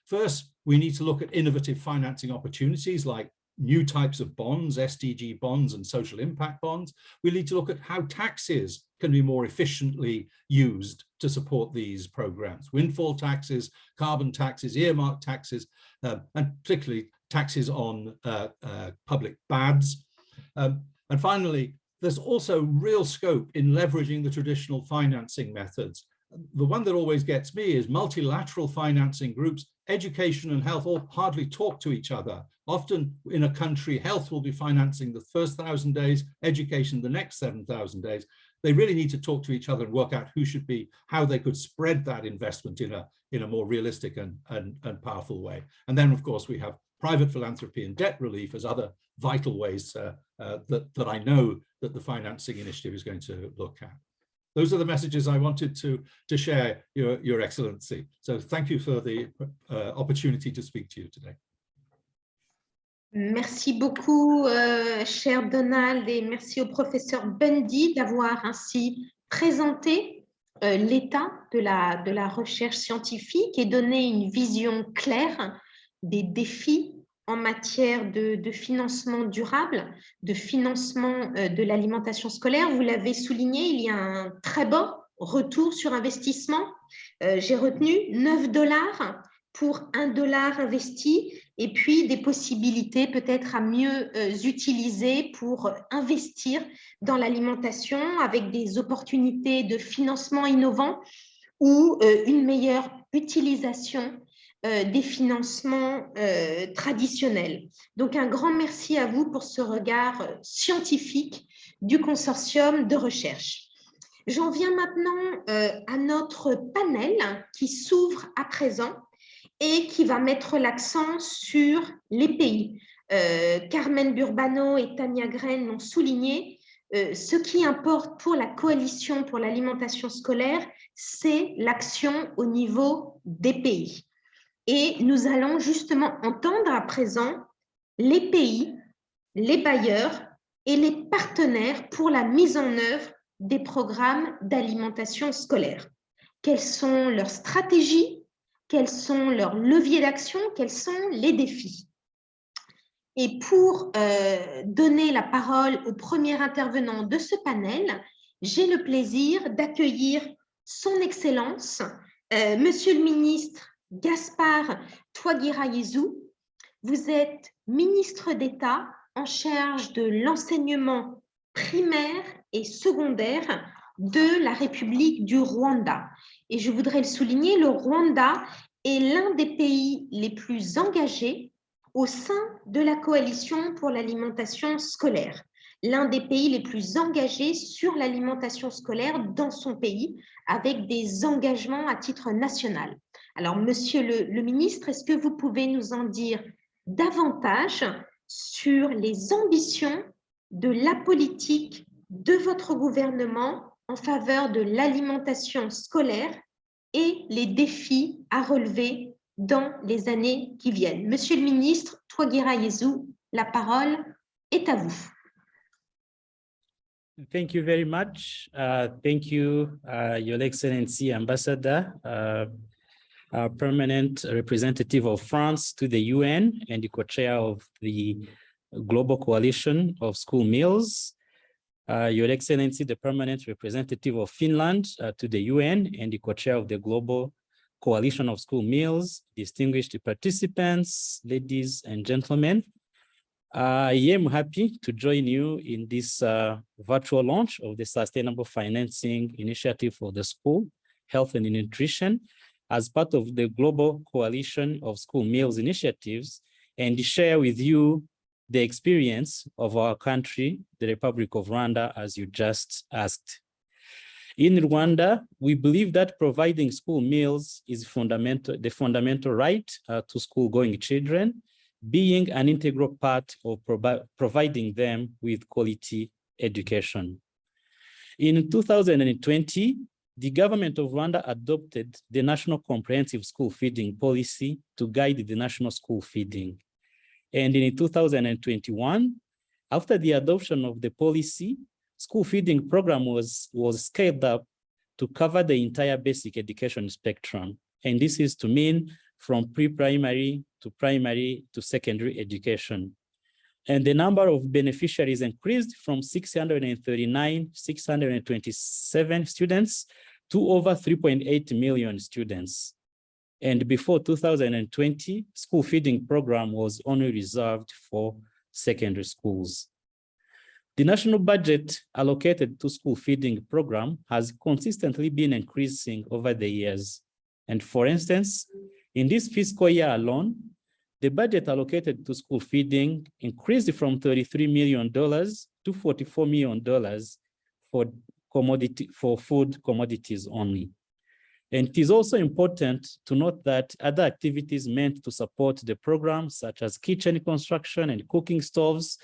First, we need to look at innovative financing opportunities like new types of bonds, SDG bonds and social impact bonds. We need to look at how taxes can be more efficiently used to support these programs. Windfall taxes, carbon taxes, earmark taxes, and particularly taxes on public bads. And finally, there's also real scope in leveraging the traditional financing methods. The one that always gets me is multilateral financing groups. Education and health all hardly talk to each other. Often in a country, health will be financing the first 1,000 days, education the next 7,000 days. They really need to talk to each other and work out who should be, how they could spread that investment in a more realistic and powerful way. And then, of course, we have private philanthropy and debt relief as other vital ways that I know that the financing initiative is going to look at. Those are the messages I wanted to share, Your Excellency. So thank you for the opportunity to speak to you today. Merci beaucoup, cher Donald, et merci au professeur Bundy d'avoir ainsi présenté l'état de la recherche scientifique et donné une vision claire des défis en matière de financement durable, de financement de l'alimentation scolaire. Vous l'avez souligné, il y a un très bon retour sur investissement. J'ai retenu $9 pour $1 investi, et puis des possibilités peut-être à mieux utiliser pour investir dans l'alimentation avec des opportunités de financement innovant ou une meilleure utilisation des financements traditionnels. Donc un grand merci à vous pour ce regard scientifique du consortium de recherche. J'en viens maintenant à notre panel qui s'ouvre à présent et qui va mettre l'accent sur les pays. Carmen Burbano et Tania Grain l'ont souligné, ce qui importe pour la coalition pour l'alimentation scolaire, c'est l'action au niveau des pays. Et nous allons justement entendre à présent les pays, les bailleurs et les partenaires pour la mise en œuvre des programmes d'alimentation scolaire. Quelles sont leurs stratégies? Quels sont leurs leviers d'action? Quels sont les défis? Et pour donner la parole au premier intervenant de ce panel, j'ai le plaisir d'accueillir son Excellence, Monsieur le ministre Gaspard Touaguira-Yezou. Vous êtes ministre d'État en charge de l'enseignement primaire et secondaire de la République du Rwanda. Et je voudrais le souligner, le Rwanda est l'un des pays les plus engagés au sein de la coalition pour l'alimentation scolaire, l'un des pays les plus engagés sur l'alimentation scolaire dans son pays, avec des engagements à titre national. Alors, Monsieur le ministre, est-ce que vous pouvez nous en dire davantage sur les ambitions de la politique de votre gouvernement en faveur de l'alimentation scolaire et les défis à relever dans les années qui viennent? Monsieur le ministre Touaguira-Yezou, la parole est à vous. Thank you very much. Thank you, Your Excellency Ambassador, permanent representative of France to the UN and the co-chair of the Global Coalition of School Meals. Your Excellency, the permanent representative of Finland to the UN and the co-chair of the Global Coalition of School Meals, distinguished participants, ladies and gentlemen. I am happy to join you in this virtual launch of the Sustainable Financing Initiative for the School, Health and Nutrition as part of the Global Coalition of School Meals initiatives, and share with you the experience of our country, the Republic of Rwanda, as you just asked. In Rwanda, we believe that providing school meals is the fundamental right to school-going children, being an integral part of providing them with quality education. In 2020, the government of Rwanda adopted the National Comprehensive School Feeding Policy to guide the national school feeding. And in 2021, after the adoption of the policy, school feeding program was scaled up to cover the entire basic education spectrum. And this is to mean from pre-primary to primary to secondary education. And the number of beneficiaries increased from 627 students to over 3.8 million students. And before 2020, school feeding program was only reserved for secondary schools. The national budget allocated to school feeding program has consistently been increasing over the years. And for instance, in this fiscal year alone, the budget allocated to school feeding increased from $33 million to $44 million for food commodities only. And it is also important to note that other activities meant to support the program, such as kitchen construction and cooking stoves,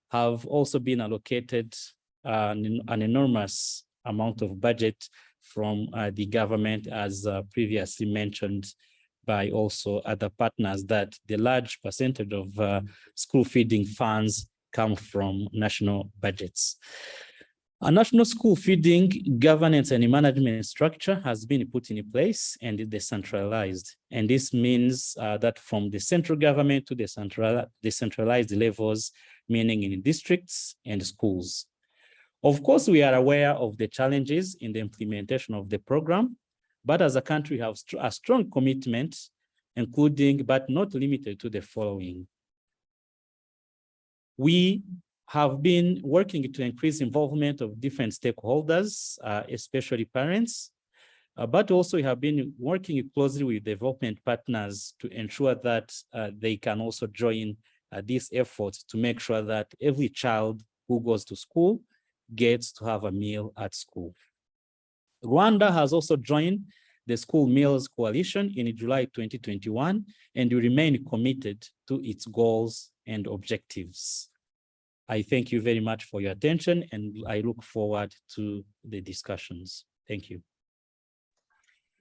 have also been allocated an enormous amount of budget from the government, as previously mentioned by also other partners, that the large percentage of school feeding funds come from national budgets. A national school feeding governance and management structure has been put in place and decentralized. And this means that from the central government to the decentralized levels, meaning in districts and schools. Of course, we are aware of the challenges in the implementation of the program, but as a country, we have a strong commitment, including but not limited to the following. We have been working to increase involvement of different stakeholders, especially parents, but also we have been working closely with development partners to ensure that they can also join these efforts to make sure that every child who goes to school gets to have a meal at school. Rwanda has also joined the School Meals Coalition in July 2021, and we remain committed to its goals and objectives. I thank you very much for your attention, and I look forward to the discussions. Thank you.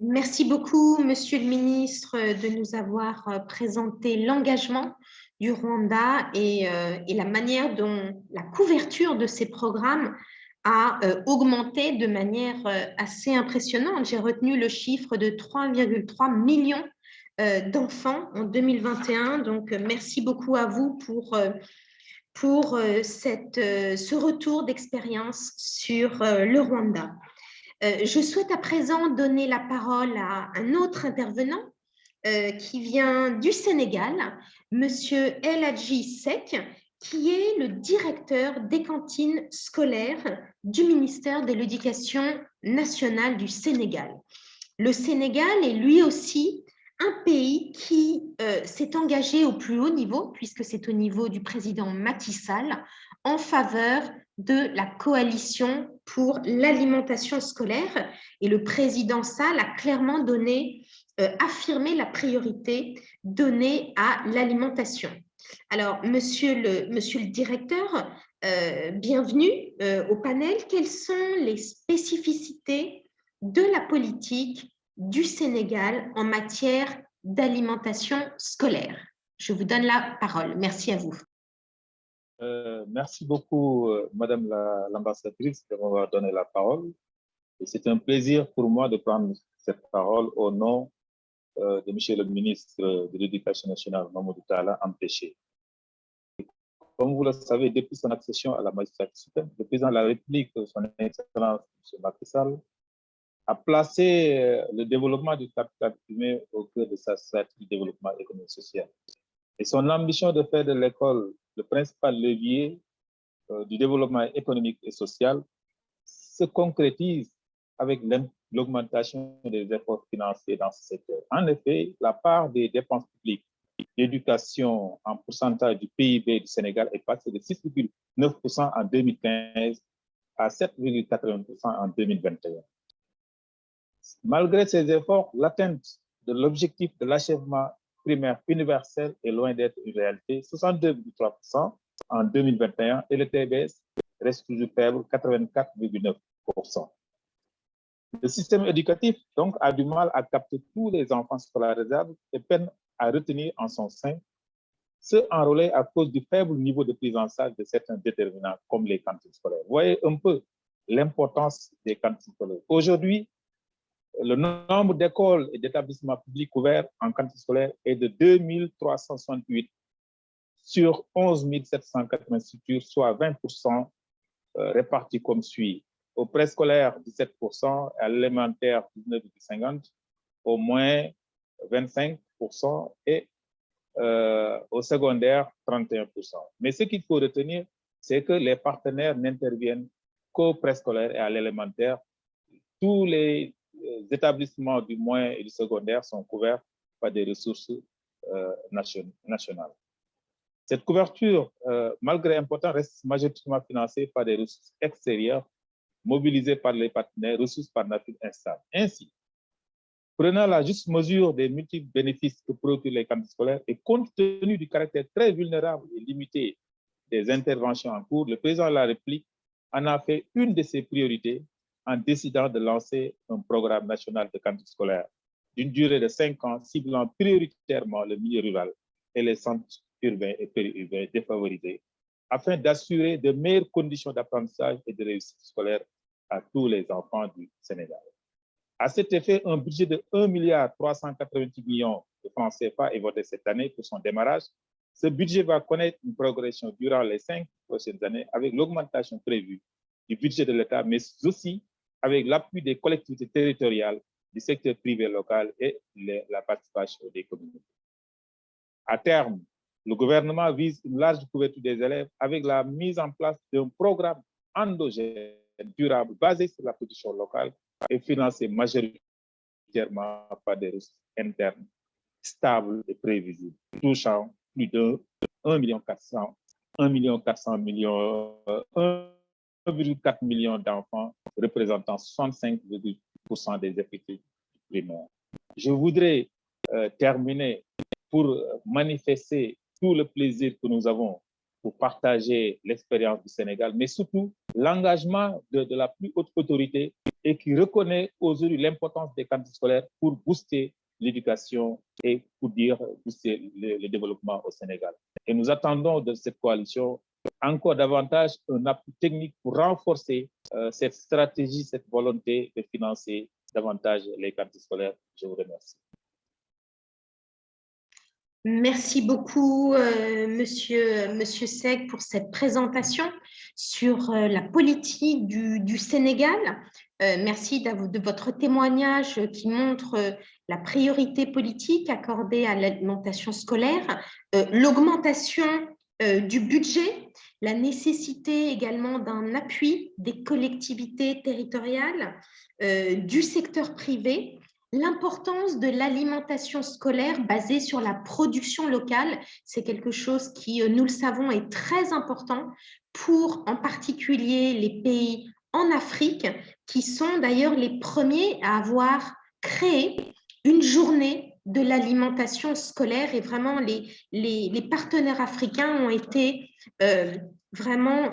Merci beaucoup, Monsieur le Ministre, de nous avoir présenté l'engagement du Rwanda et la manière dont la couverture de ces programmes a augmenté de manière assez impressionnante. J'ai retenu le chiffre de 3,3 millions d'enfants en 2021. Donc, merci beaucoup à vous pour ce retour d'expérience sur le Rwanda. Je souhaite à présent donner la parole à un autre intervenant qui vient du Sénégal, Monsieur El Hadji Seck, qui est le directeur des cantines scolaires du ministère de l'Éducation nationale du Sénégal. Le Sénégal est lui aussi un pays qui s'est engagé au plus haut niveau, puisque c'est au niveau du président Macky Sall, en faveur de la coalition pour l'alimentation scolaire. Et le président Sall a clairement affirmé la priorité donnée à l'alimentation. Alors, monsieur le directeur, bienvenue au panel. Quelles sont les spécificités de la politique du Sénégal en matière d'alimentation scolaire? Je vous donne la parole. Merci à vous. Merci beaucoup, Madame l'ambassadrice, de m'avoir donné la parole. C'est un plaisir pour moi de prendre cette parole au nom de Monsieur le ministre de l'Éducation nationale, Mamadou Talla, empêché. Comme vous le savez, depuis son accession à la magistrature suprême, le président de la République, son Excellence M. Macky Sall, a placé le développement du capital humain au cœur de sa stratégie de développement économique et social. Et son ambition de faire de l'école le principal levier du développement économique et social se concrétise avec l'augmentation des efforts financiers dans ce secteur. En effet, la part des dépenses publiques d'éducation en pourcentage du PIB du Sénégal est passée de 6,9% en 2015 à 7,80% en 2021. Malgré ces efforts, l'atteinte de l'objectif de l'achèvement primaire universel est loin d'être une réalité, 62,3% en 2021, et le TBS reste toujours faible, 84,9%. Le système éducatif, donc, a du mal à capter tous les enfants scolarisables et peine à retenir en son sein ceux enrôlés à cause du faible niveau de prise en charge de certains déterminants, comme les cantines scolaires. Vous voyez un peu l'importance des cantines scolaires. Aujourd'hui, le nombre d'écoles et d'établissements publics ouverts en cantine scolaire est de 2368 sur 11 780 structures, soit 20% répartis comme suit. Au préscolaire, 17%, à l'élémentaire, 19,50%, au moins 25% et au secondaire, 31%. Mais ce qu'il faut retenir, c'est que les partenaires n'interviennent qu'au préscolaire et à l'élémentaire. Tous les établissements du moyen et du secondaire sont couverts par des ressources nationales. Cette couverture, malgré importante, reste majoritairement financée par des ressources extérieures mobilisées par les partenaires, ressources par nature instables. Ainsi, prenant la juste mesure des multiples bénéfices que procurent les cantines scolaires et compte tenu du caractère très vulnérable et limité des interventions en cours, le président de la République en a fait une de ses priorités en décidant de lancer un programme national de cantines scolaires d'une durée de 5 ans, ciblant prioritairement le milieu rural et les centres urbains et périurbains défavorisés, afin d'assurer de meilleures conditions d'apprentissage et de réussite scolaire à tous les enfants du Sénégal. À cet effet, un budget de 1,388 milliard de francs CFA est voté cette année pour son démarrage. Ce budget va connaître une progression durant les 5 prochaines années avec l'augmentation prévue du budget de l'État, mais aussi avec l'appui des collectivités territoriales, du secteur privé local et la participation des communautés. À terme, le gouvernement vise une large couverture des élèves avec la mise en place d'un programme endogène durable basé sur la production locale et financé majoritairement par des ressources internes stables et prévisibles, touchant plus de 1,4 million d'enfants, représentant 65,% des effectifs primaires. Je voudrais terminer pour manifester tout le plaisir que nous avons pour partager l'expérience du Sénégal, mais surtout l'engagement de la plus haute autorité et qui reconnaît aujourd'hui l'importance des cantines scolaires pour booster l'éducation et pour booster le développement au Sénégal. Et nous attendons de cette coalition encore davantage un appui technique pour renforcer cette stratégie, cette volonté de financer davantage les cantines scolaires. Je vous remercie. Merci beaucoup, Monsieur Seg, pour cette présentation sur la politique du Sénégal. Merci de votre témoignage qui montre la priorité politique accordée à l'alimentation scolaire, l'augmentation du budget, la nécessité également d'un appui des collectivités territoriales, du secteur privé, l'importance de l'alimentation scolaire basée sur la production locale. C'est quelque chose qui, nous le savons, est très important pour en particulier les pays en Afrique, qui sont d'ailleurs les premiers à avoir créé une journée de l'alimentation scolaire, et vraiment les partenaires africains ont été vraiment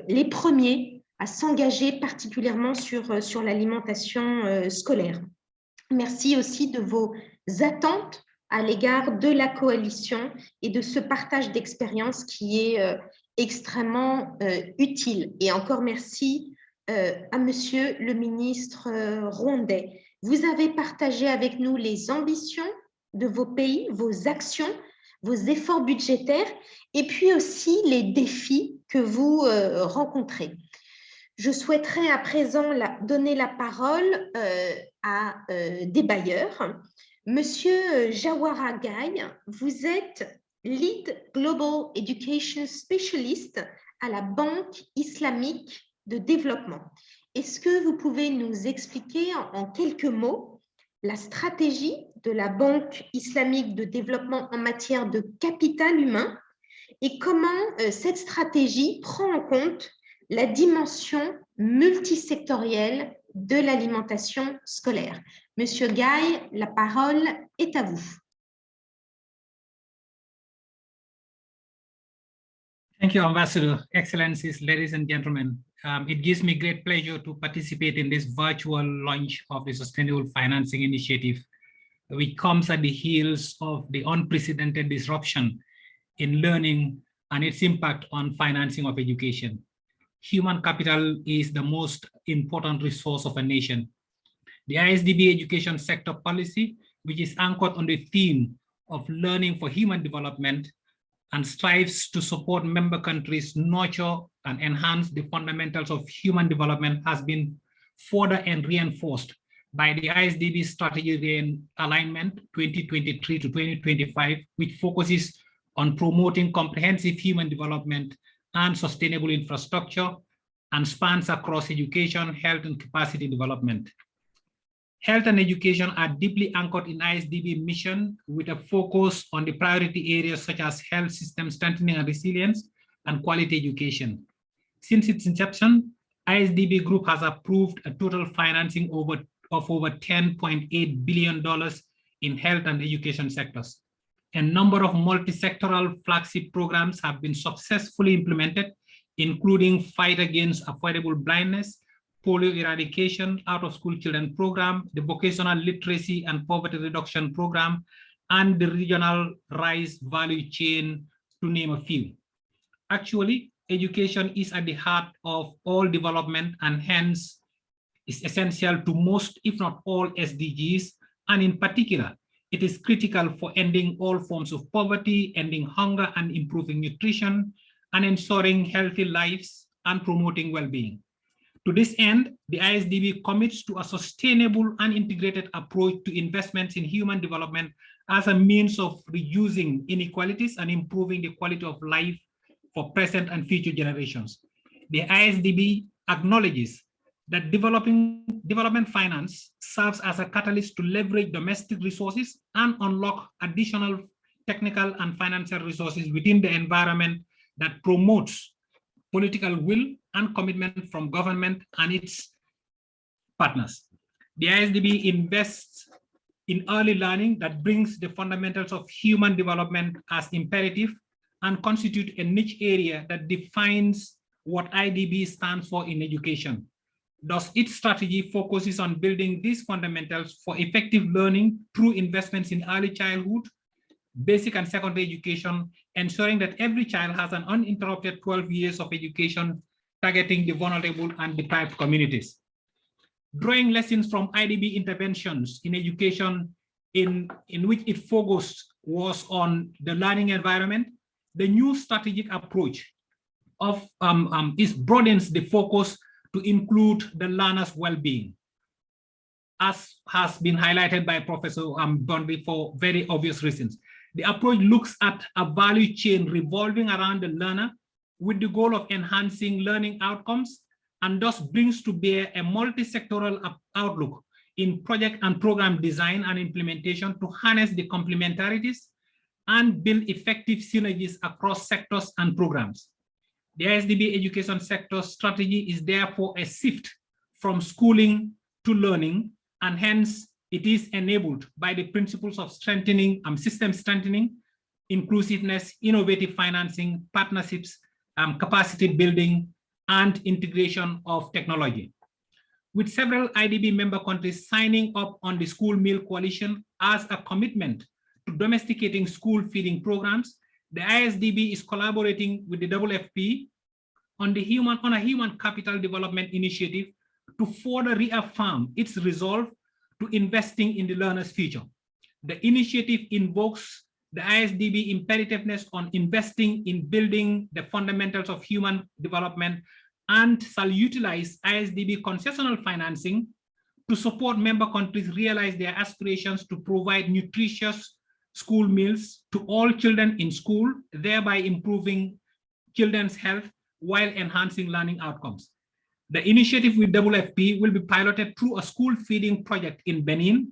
les premiers à s'engager particulièrement sur l'alimentation scolaire. Merci aussi de vos attentes à l'égard de la coalition et de ce partage d'expérience qui est extrêmement utile. Et encore merci à Monsieur le ministre rwandais. Vous avez partagé avec nous les ambitions de vos pays, vos actions, vos efforts budgétaires et puis aussi les défis que vous rencontrez. Je souhaiterais à présent donner la parole à des bailleurs. Monsieur Jawara Gaye, vous êtes Lead Global Education Specialist à la Banque islamique de développement. Est-ce que vous pouvez nous expliquer en quelques mots la stratégie de la Banque islamique de développement en matière de capital humain et comment cette stratégie prend en compte la dimension multisectorielle de l'alimentation scolaire? Monsieur Gaye, la parole est à vous. Thank you, Ambassador. Excellencies, ladies and gentlemen. It gives me great pleasure to participate in this virtual launch of the Sustainable Financing Initiative, which comes at the heels of the unprecedented disruption in learning and its impact on financing of education. Human capital is the most important resource of a nation. The ISDB education sector policy, which is anchored on the theme of learning for human development and strives to support member countries nurture and enhance the fundamentals of human development, has been further and reinforced by the ISDB Strategy Alignment 2023 to 2025, which focuses on promoting comprehensive human development and sustainable infrastructure and spans across education, health, and capacity development. Health and education are deeply anchored in ISDB mission with a focus on the priority areas such as health system strengthening and resilience and quality education. Since its inception, ISDB Group has approved a total financing of over $10.8 billion in health and education sectors. A number of multi-sectoral flagship programs have been successfully implemented, including Fight Against Avoidable Blindness, Polio Eradication, Out-of-School Children Program, the Vocational Literacy and Poverty Reduction Program, and the Regional Rice Value Chain, to name a few. Actually, education is at the heart of all development and hence is essential to most, if not all, SDGs, and in particular, it is critical for ending all forms of poverty, ending hunger and improving nutrition, and ensuring healthy lives and promoting well-being. To this end, the ISDB commits to a sustainable and integrated approach to investments in human development as a means of reducing inequalities and improving the quality of life for present and future generations. The ISDB acknowledges that development finance serves as a catalyst to leverage domestic resources and unlock additional technical and financial resources within the environment that promotes political will and commitment from government and its partners. The ISDB invests in early learning that brings the fundamentals of human development as imperative and constitute a niche area that defines what IDB stands for in education. Thus, its strategy focuses on building these fundamentals for effective learning through investments in early childhood, basic and secondary education, ensuring that every child has an uninterrupted 12 years of education targeting the vulnerable and deprived communities. Drawing lessons from IDB interventions in education in which it focused was on the learning environment, the new strategic approach of broadens the focus to include the learner's well-being, as has been highlighted by Professor Bonvi for very obvious reasons. The approach looks at a value chain revolving around the learner with the goal of enhancing learning outcomes and thus brings to bear a multi-sectoral outlook in project and program design and implementation to harness the complementarities and build effective synergies across sectors and programs. The ISDB education sector strategy is therefore a shift from schooling to learning, and hence it is enabled by the principles of strengthening, system strengthening, inclusiveness, innovative financing, partnerships, capacity building, and integration of technology. With several IDB member countries signing up on the School Meal Coalition as a commitment to domesticating school feeding programs, the ISDB is collaborating with the WFP on a human capital development initiative to further reaffirm its resolve to investing in the learner's future. The initiative invokes the ISDB imperativeness on investing in building the fundamentals of human development and shall utilize ISDB concessional financing to support member countries realize their aspirations to provide nutritious school meals to all children in school, thereby improving children's health while enhancing learning outcomes. The initiative with WFP will be piloted through a school feeding project in Benin,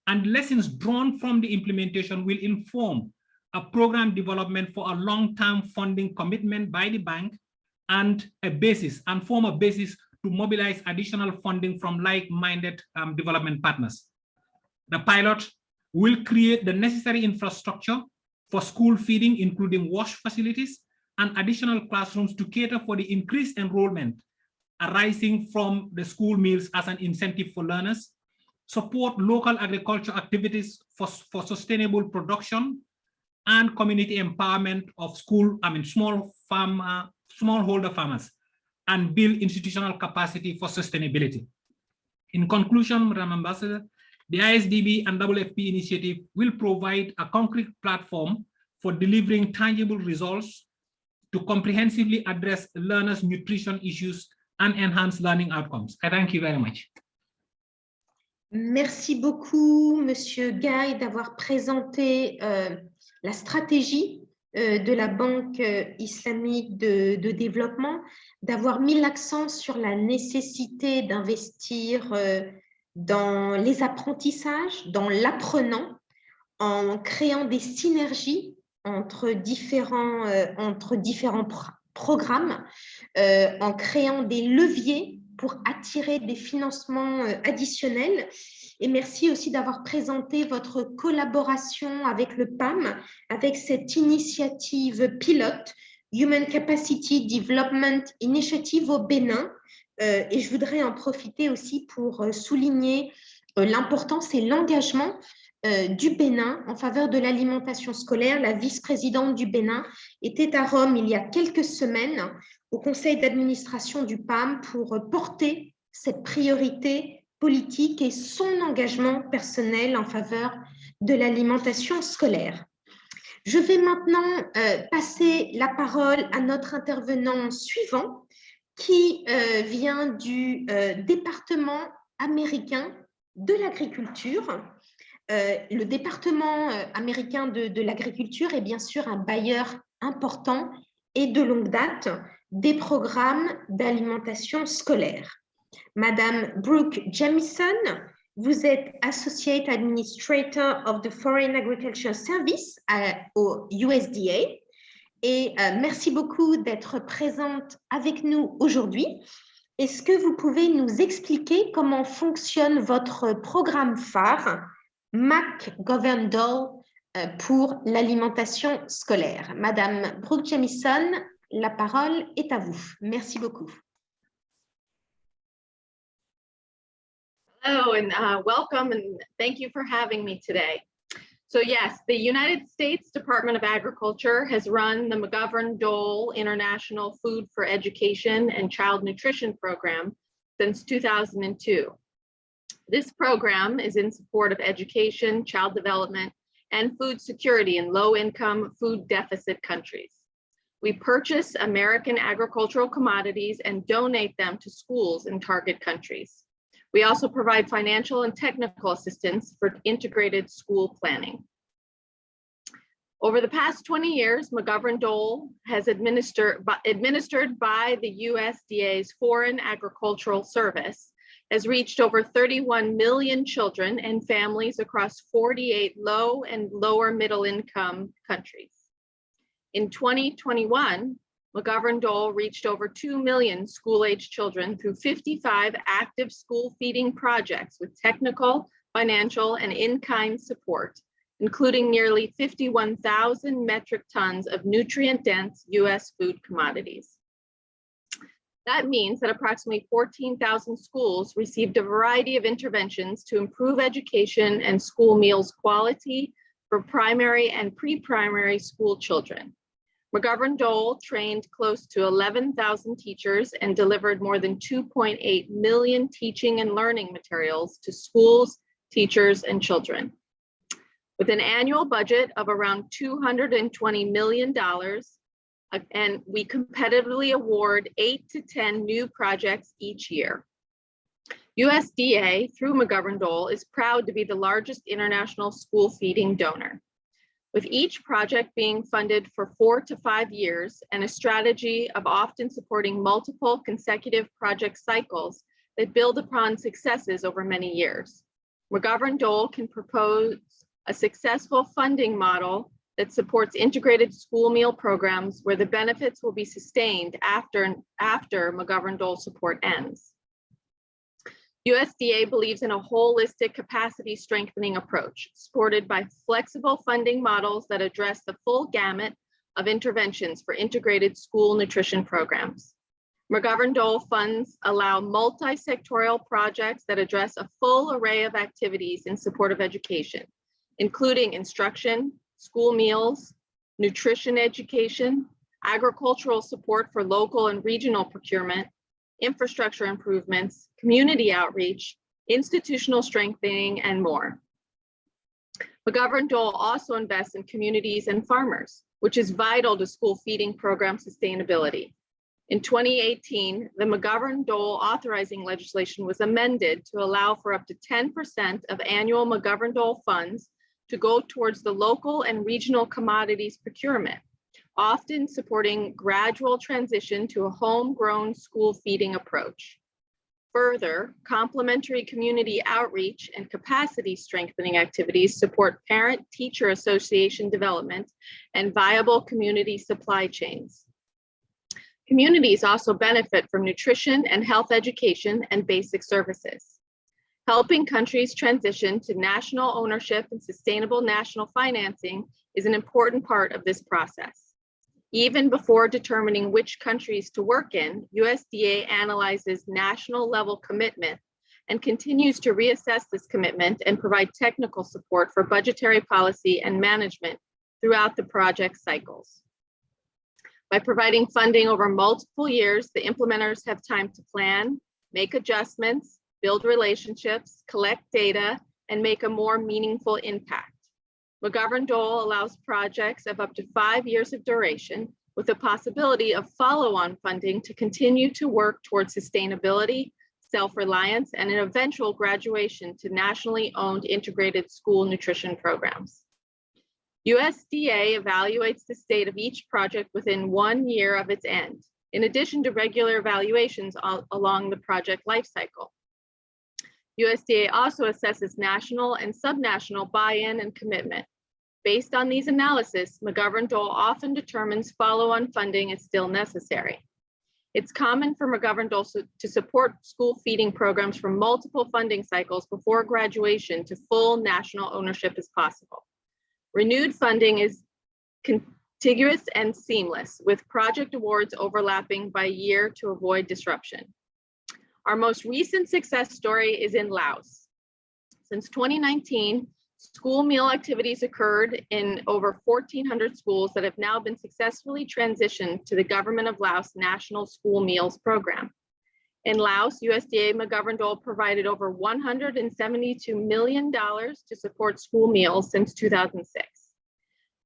and lessons drawn from the implementation will inform a program development for a long-term funding commitment by the bank and form a basis to mobilize additional funding from like-minded development partners. The pilot will create the necessary infrastructure for school feeding, including wash facilities and additional classrooms to cater for the increased enrollment arising from the school meals as an incentive for learners, support local agriculture activities for sustainable production and community empowerment of smallholder farmers, and build institutional capacity for sustainability. In conclusion, Madam Ambassador, the ISDB and WFP initiative will provide a concrete platform for delivering tangible results to comprehensively address learners' nutrition issues and enhance learning outcomes. I thank you very much. Merci beaucoup, Monsieur Guy, d'avoir présenté la stratégie de la Banque islamique de développement, d'avoir mis l'accent sur la nécessité d'investir dans les apprentissages, dans l'apprenant, en créant des synergies entre différents programmes, en créant des leviers pour attirer des financements additionnels. Et merci aussi d'avoir présenté votre collaboration avec le PAM, avec cette initiative pilote, Human Capacity Development Initiative au Bénin. Et je voudrais en profiter aussi pour souligner l'importance et l'engagement du Bénin en faveur de l'alimentation scolaire. La vice-présidente du Bénin était à Rome il y a quelques semaines au conseil d'administration du PAM pour porter cette priorité politique et son engagement personnel en faveur de l'alimentation scolaire. Je vais maintenant passer la parole à notre intervenant suivant qui vient du département américain de l'agriculture. Le département américain de l'agriculture est bien sûr un bailleur important et de longue date des programmes d'alimentation scolaire. Madame Brooke Jamison, vous êtes Associate Administrator of the Foreign Agriculture Service au USDA et merci beaucoup d'être présente avec nous aujourd'hui. Est-ce que vous pouvez nous expliquer comment fonctionne votre programme phare Mcgovern Dole pour l'alimentation scolaire? Madame Brooke Jamison, la parole est à vous. Merci beaucoup. Hello and welcome and thank you for having me today. So yes, the United States Department of Agriculture has run the Mcgovern Dole International Food for Education and Child Nutrition Program since 2002. This program is in support of education, child development, and food security in low-income, food deficit countries. We purchase American agricultural commodities and donate them to schools in target countries. We also provide financial and technical assistance for integrated school planning. Over the past 20 years, Mcgovern Dole has administered by the USDA's Foreign Agricultural Service has reached over 31 million children and families across 48 low and lower middle income countries. In 2021, Mcgovern Dole reached over 2 million school-age children through 55 active school feeding projects with technical, financial, and in-kind support, including nearly 51,000 metric tons of nutrient-dense US food commodities. That means that approximately 14,000 schools received a variety of interventions to improve education and school meals quality for primary and pre-primary school children. Mcgovern Dole trained close to 11,000 teachers and delivered more than 2.8 million teaching and learning materials to schools, teachers, and children. With an annual budget of around $220 million, and we competitively award 8 to 10 new projects each year. USDA, through Mcgovern Dole, is proud to be the largest international school feeding donor, with each project being funded for 4 to 5 years and a strategy of often supporting multiple consecutive project cycles that build upon successes over many years. Mcgovern Dole can propose a successful funding model that supports integrated school meal programs where the benefits will be sustained after Mcgovern Dole support ends. USDA believes in a holistic capacity strengthening approach, supported by flexible funding models that address the full gamut of interventions for integrated school nutrition programs. Mcgovern Dole funds allow multi-sectorial projects that address a full array of activities in support of education, including instruction, school meals, nutrition education, agricultural support for local and regional procurement, infrastructure improvements, community outreach, institutional strengthening, and more. Mcgovern Dole also invests in communities and farmers, which is vital to school feeding program sustainability. In 2018, the Mcgovern-Dole authorizing legislation was amended to allow for up to 10% of annual Mcgovern-Dole funds to go towards the local and regional commodities procurement, often supporting gradual transition to a homegrown school feeding approach. Further, complementary community outreach and capacity strengthening activities support parent-teacher association development and viable community supply chains. Communities also benefit from nutrition and health education and basic services. Helping countries transition to national ownership and sustainable national financing is an important part of this process. Even before determining which countries to work in, USDA analyzes national level commitment and continues to reassess this commitment and provide technical support for budgetary policy and management throughout the project cycles. By providing funding over multiple years, the implementers have time to plan, make adjustments, build relationships, collect data, and make a more meaningful impact. Mcgovern-Dole allows projects of up to 5 years of duration with the possibility of follow-on funding to continue to work towards sustainability, self-reliance, and an eventual graduation to nationally owned integrated school nutrition programs. USDA evaluates the state of each project within 1 year of its end, in addition to regular evaluations along the project lifecycle. USDA also assesses national and subnational buy-in and commitment. Based on these analyses, Mcgovern-Dole often determines follow-on funding is still necessary. It's common for Mcgovern-Dole to support school feeding programs from multiple funding cycles before graduation to full national ownership is possible. Renewed funding is contiguous and seamless, with project awards overlapping by year to avoid disruption. Our most recent success story is in Laos. Since 2019, school meal activities occurred in over 1,400 schools that have now been successfully transitioned to the Government of Laos National School Meals Program. In Laos, USDA Mcgovern-Dole provided over $172 million to support school meals since 2006.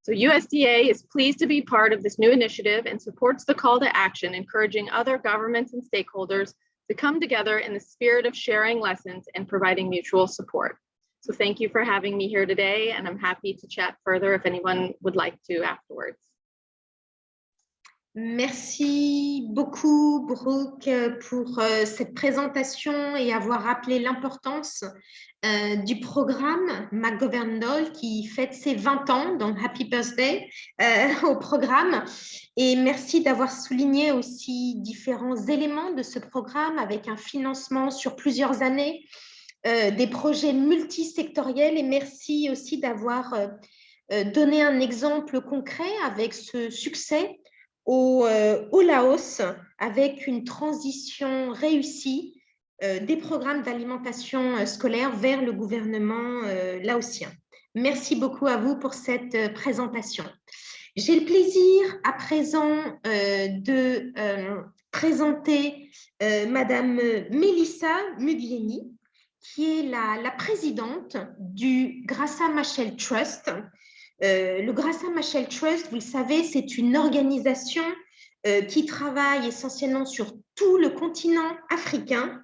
So USDA is pleased to be part of this new initiative and supports the call to action, encouraging other governments and stakeholders to come together in the spirit of sharing lessons and providing mutual support. So thank you for having me here today, and I'm happy to chat further if anyone would like to afterwards. Merci beaucoup, Brooke, pour cette présentation et avoir rappelé l'importance du programme Mcgovern-Dole qui fête ses 20 ans, donc Happy Birthday au programme. Et merci d'avoir souligné aussi différents éléments de ce programme avec un financement sur plusieurs années, des projets multisectoriels, et merci aussi d'avoir donné un exemple concret avec ce succès au Laos, avec une transition réussie des programmes d'alimentation scolaire vers le gouvernement laotien. Merci beaucoup à vous pour cette présentation. J'ai le plaisir à présent de présenter Madame Melissa Mcgovern, qui est la présidente du Graça Machel Trust. Le Graça Machel Trust, vous le savez, c'est une organisation qui travaille essentiellement sur tout le continent africain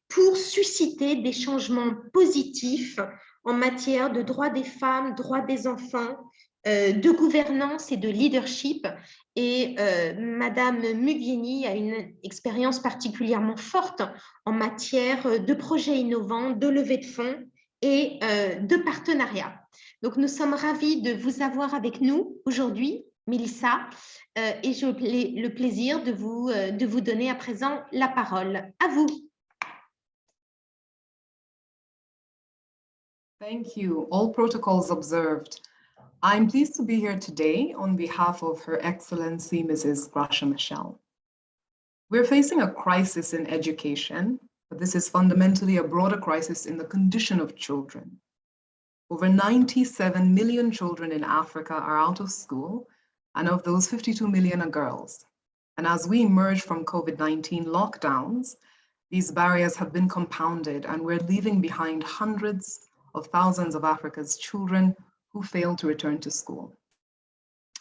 pour susciter des changements positifs en matière de droits des femmes, droits des enfants, de gouvernance et de leadership. Et Madame Mcgovern a une expérience particulièrement forte en matière de projets innovants, de levée de fonds et de partenariats. Donc, nous sommes ravis de vous avoir avec nous aujourd'hui, Melissa, et j'ai le plaisir de vous donner à présent la parole. À vous. Thank you. All protocols observed. I'm pleased to be here today on behalf of Her Excellency Mrs. Graça Machel. We're facing a crisis in education, but this is fundamentally a broader crisis in the condition of children. Over 97 million children in Africa are out of school, and of those, 52 million are girls. And as we emerge from COVID-19 lockdowns, these barriers have been compounded, and we're leaving behind hundreds of thousands of Africa's children who fail to return to school.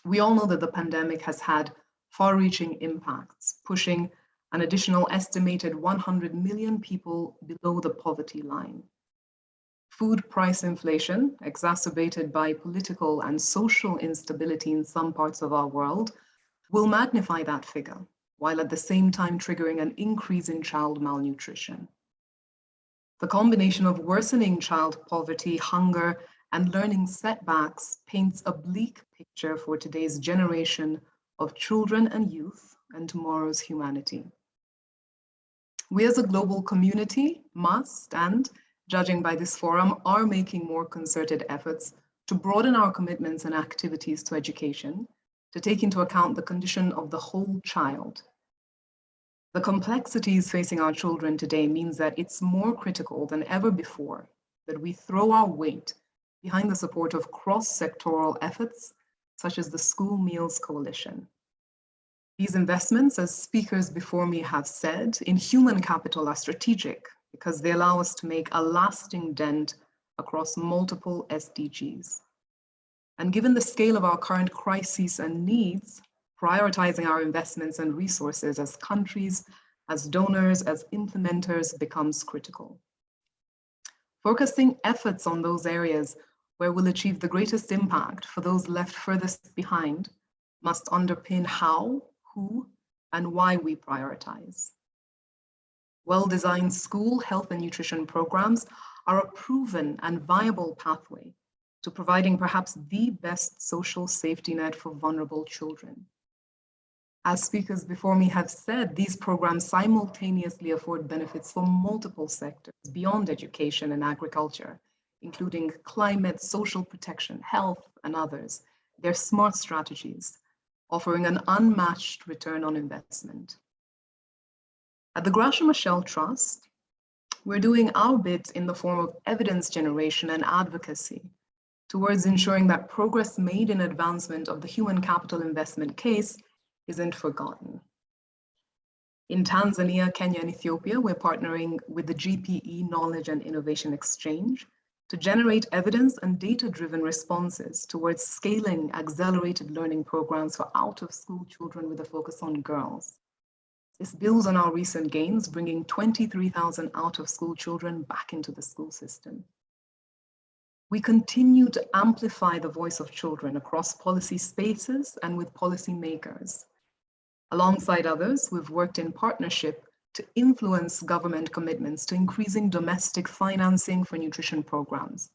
We all know that the pandemic has had far-reaching impacts, pushing an additional estimated 100 million people below the poverty line. Food price inflation, exacerbated by political and social instability in some parts of our world, will magnify that figure, while at the same time triggering an increase in child malnutrition. The combination of worsening child poverty, hunger, and learning setbacks paints a bleak picture for today's generation of children and youth and tomorrow's humanity. We as a global community must, and judging by this forum, are making more concerted efforts to broaden our commitments and activities to education, to take into account the condition of the whole child. The complexities facing our children today means that it's more critical than ever before that we throw our weight behind the support of cross-sectoral efforts, such as the School Meals Coalition. These investments, as speakers before me have said, in human capital are strategic because they allow us to make a lasting dent across multiple SDGs. And given the scale of our current crises and needs, prioritizing our investments and resources as countries, as donors, as implementers becomes critical. Focusing efforts on those areas where we'll achieve the greatest impact for those left furthest behind must underpin how, who, and why we prioritize. Well-designed school health and nutrition programs are a proven and viable pathway to providing perhaps the best social safety net for vulnerable children. As speakers before me have said, these programs simultaneously afford benefits for multiple sectors beyond education and agriculture, including climate, social protection, health, and others. They're smart strategies, offering an unmatched return on investment. At the Gracia Machel Trust, we're doing our bit in the form of evidence generation and advocacy towards ensuring that progress made in advancement of the human capital investment case isn't forgotten. In Tanzania, Kenya, and Ethiopia, we're partnering with the GPE Knowledge and Innovation Exchange to generate evidence and data-driven responses towards scaling accelerated learning programs for out-of-school children with a focus on girls. This builds on our recent gains, bringing 23,000 out-of-school children back into the school system. We continue to amplify the voice of children across policy spaces and with policymakers. Alongside others, we've worked in partnership to influence government commitments to increasing domestic financing for nutrition programs.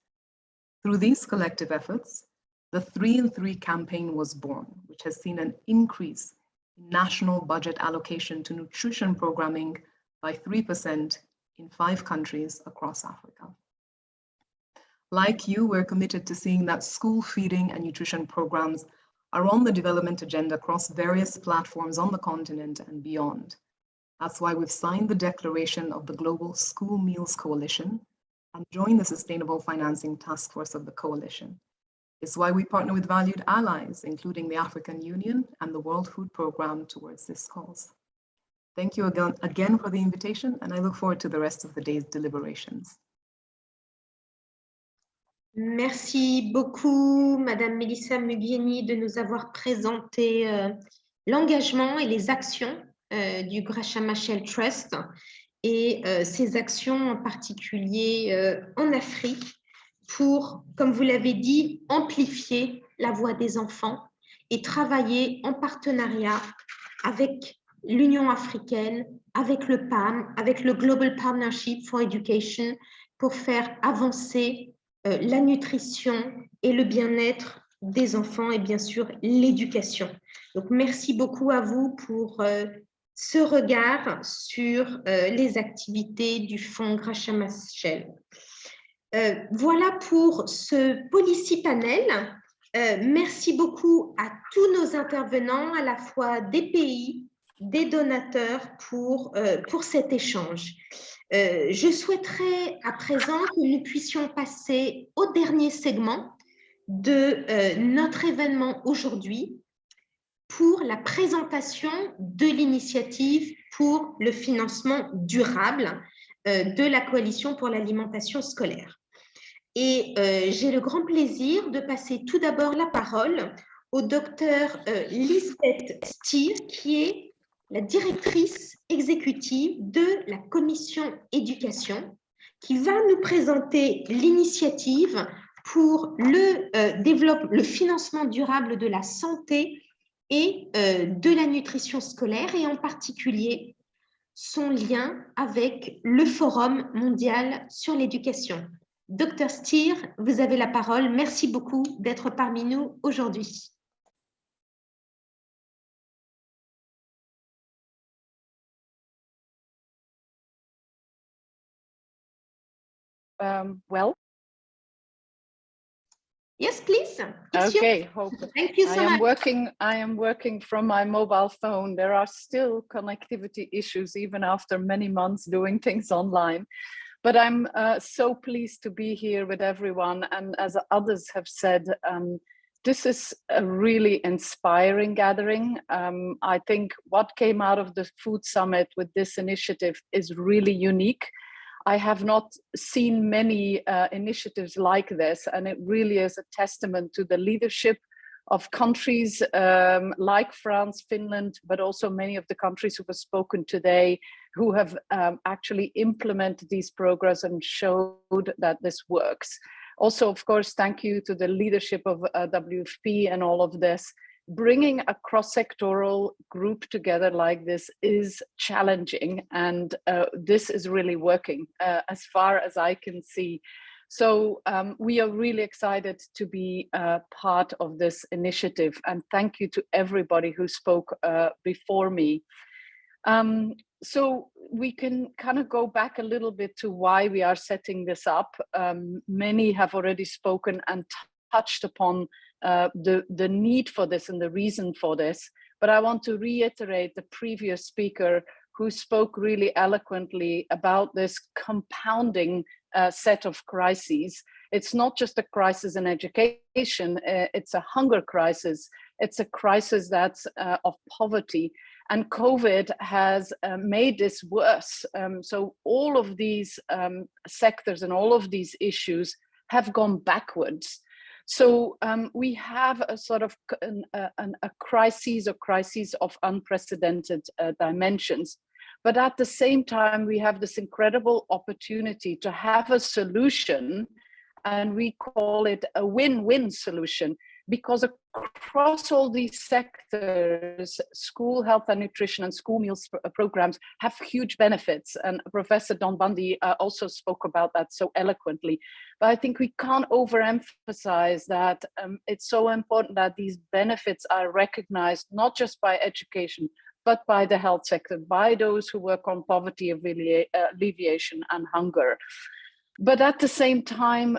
Through these collective efforts, the 3 in 3 campaign was born, which has seen an increase in national budget allocation to nutrition programming by 3% in 5 countries across Africa. Like you, we're committed to seeing that school feeding and nutrition programs are on the development agenda across various platforms on the continent and beyond. That's why we've signed the declaration of the Global School Meals Coalition and joined the Sustainable Financing Task Force of the coalition. It's why we partner with valued allies, including the African Union and the World Food Programme towards this cause. Thank you again for the invitation, and I look forward to the rest of the day's deliberations. Merci beaucoup, Madame Melissa Mcgovern, de nous avoir présenté l'engagement et les actions du Gracia Machel Trust et ces actions en particulier en Afrique pour, comme vous l'avez dit, amplifier la voix des enfants et travailler en partenariat avec l'Union africaine, avec le PAM, avec le Global Partnership for Education pour faire avancer la nutrition et le bien-être des enfants et bien sûr l'éducation. Donc merci beaucoup à vous pour ce regard sur les activités du Fonds Gracia Machel. Voilà pour ce policy panel. Merci beaucoup à tous nos intervenants, à la fois des pays, des donateurs pour cet échange. Je souhaiterais à présent que nous puissions passer au dernier segment de notre événement aujourd'hui pour la présentation de l'initiative pour le financement durable de la Coalition pour l'alimentation scolaire. Et j'ai le grand plaisir de passer tout d'abord la parole au docteur Lisbeth Stier, qui est la directrice exécutive de la commission éducation, qui va nous présenter l'initiative pour le financement durable de la santé et de la nutrition scolaire, et en particulier son lien avec le Forum mondial sur l'éducation. Docteur Stier, vous avez la parole. Merci beaucoup d'être parmi nous aujourd'hui. Well. Yes, please. Okay. Thank you so much. I am working from my mobile phone. There are still connectivity issues even after many months doing things online. But I'm so pleased to be here with everyone. And as others have said, this is a really inspiring gathering. I think what came out of the Food Summit with this initiative is really unique. I have not seen many initiatives like this, and it really is a testament to the leadership of countries like France, Finland, but also many of the countries who have spoken today, who have actually implemented these programs and showed that this works. Also, of course, thank you to the leadership of WFP and all of this. Bringing a cross-sectoral group together like this is challenging, and this is really working as far as I can see. So we are really excited to be part of this initiative, and thank you to everybody who spoke before me. So we can kind of go back a little bit to why we are setting this up. Many have already spoken and touched upon the need for this and the reason for this, but I want to reiterate the previous speaker who spoke really eloquently about this compounding set of crises. It's not just a crisis in education, it's a hunger crisis. It's a crisis that's of poverty, and COVID has made this worse. So all of these sectors and all of these issues have gone backwards. So we have a sort of a crises of unprecedented dimensions. But at the same time, we have this incredible opportunity to have a solution, and we call it a win-win solution, because across all these sectors, school health and nutrition and school meals programs have huge benefits. And Professor Don Bundy also spoke about that so eloquently. But I think we can't overemphasize that it's so important that these benefits are recognized, not just by education, but by the health sector, by those who work on poverty alleviation and hunger. But at the same time,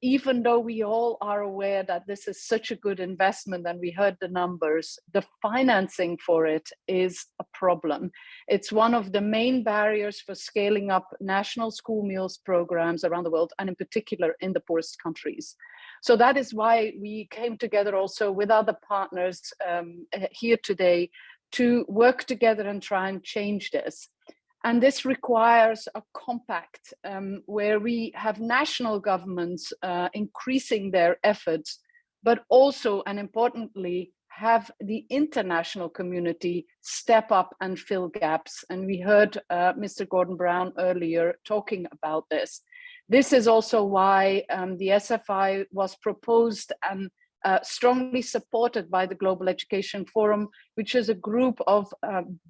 even though we all are aware that this is such a good investment and we heard the numbers, the financing for it is a problem. It's one of the main barriers for scaling up national school meals programs around the world, and in particular in the poorest countries. So that is why we came together also with other partners here today to work together and try and change this. And this requires a compact where we have national governments increasing their efforts, but also, and importantly, have the international community step up and fill gaps. And we heard Mr. Gordon Brown earlier talking about this. This is also why the SFI was proposed and strongly supported by the Global Education Forum, which is a group of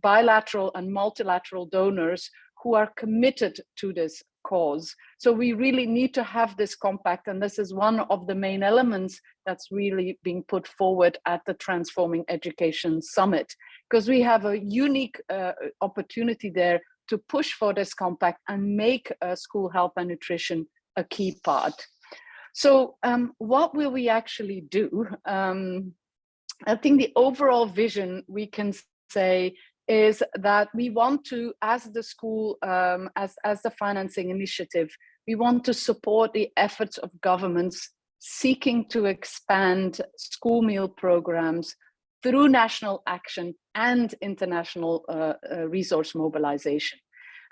bilateral and multilateral donors who are committed to this cause. So we really need to have this compact, and this is one of the main elements that's really being put forward at the Transforming Education Summit, because we have a unique opportunity there to push for this compact and make school health and nutrition a key part. So what will we actually do? I think the overall vision we can say is that we want to, as the school, as the financing initiative, we want to support the efforts of governments seeking to expand school meal programs through national action and international resource mobilization.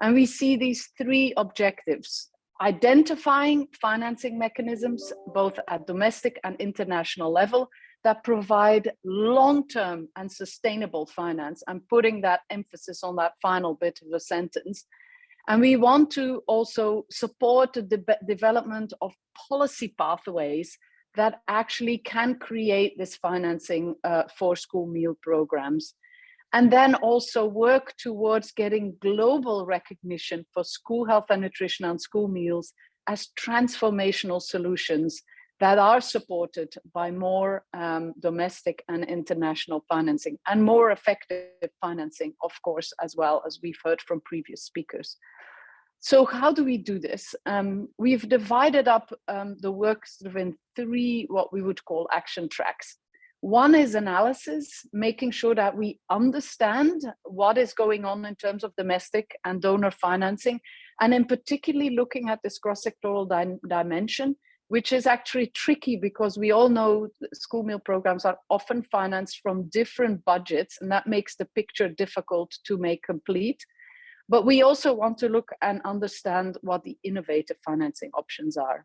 And we see these three objectives: identifying financing mechanisms, both at domestic and international level, that provide long-term and sustainable finance. I'm putting that emphasis on that final bit of the sentence. And we want to also support the development of policy pathways that actually can create this financing for school meal programs. And then also work towards getting global recognition for school health and nutrition and school meals as transformational solutions that are supported by more domestic and international financing, and more effective financing, of course, as well, as we've heard from previous speakers. So how do we do this? We've divided up the work sort of in three, what we would call action tracks. One is analysis, making sure that we understand what is going on in terms of domestic and donor financing, and in particularly looking at this cross-sectoral dimension, which is actually tricky because we all know school meal programs are often financed from different budgets, and that makes the picture difficult to make complete. But we also want to look and understand what the innovative financing options are.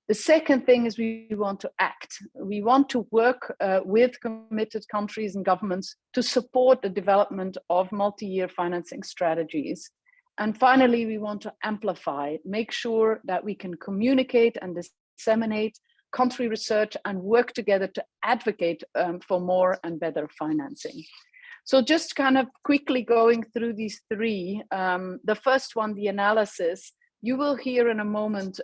The second thing is we want to act. We want to work with committed countries and governments to support the development of multi-year financing strategies. And finally, we want to amplify, make sure that we can communicate and disseminate country research and work together to advocate for more and better financing. So just kind of quickly going through these three, the first one, the analysis, you will hear in a moment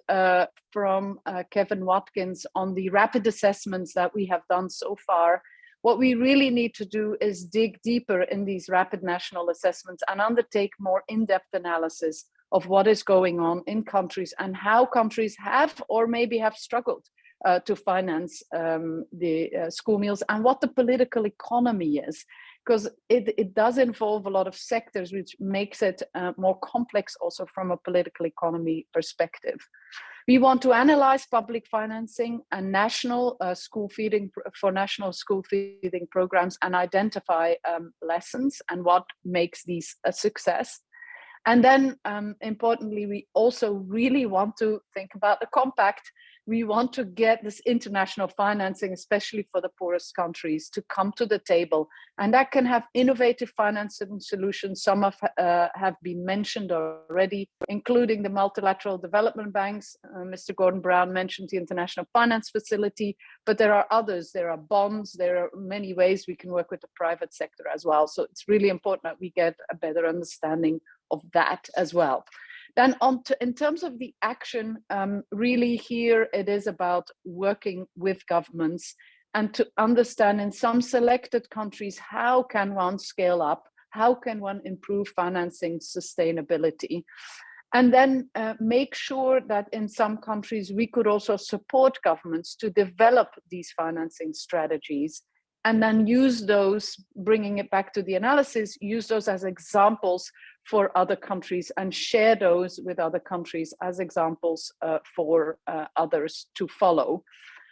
from Kevin Watkins on the rapid assessments that we have done so far. What we really need to do is dig deeper in these rapid national assessments and undertake more in-depth analysis of what is going on in countries and how countries have or maybe have struggled to finance the school meals, and what the political economy is, because it does involve a lot of sectors, which makes it more complex also from a political economy perspective. We want to analyze public financing and national school feeding programs and identify lessons and what makes these a success. And then importantly, we also really want to think about the compact. We want to get this international financing, especially for the poorest countries, to come to the table. And that can have innovative financing solutions. Some have been mentioned already, including the multilateral development banks. Mr. Gordon Brown mentioned the International Finance Facility, but there are others. There are bonds. There are many ways we can work with the private sector as well. So it's really important that we get a better understanding of that as well. Then in terms of the action, really here it is about working with governments and to understand in some selected countries, how can one scale up? How can one improve financing sustainability? And then make sure that in some countries, we could also support governments to develop these financing strategies, and then use those, bringing it back to the analysis, use those as examples for other countries and share those with other countries as examples for others to follow.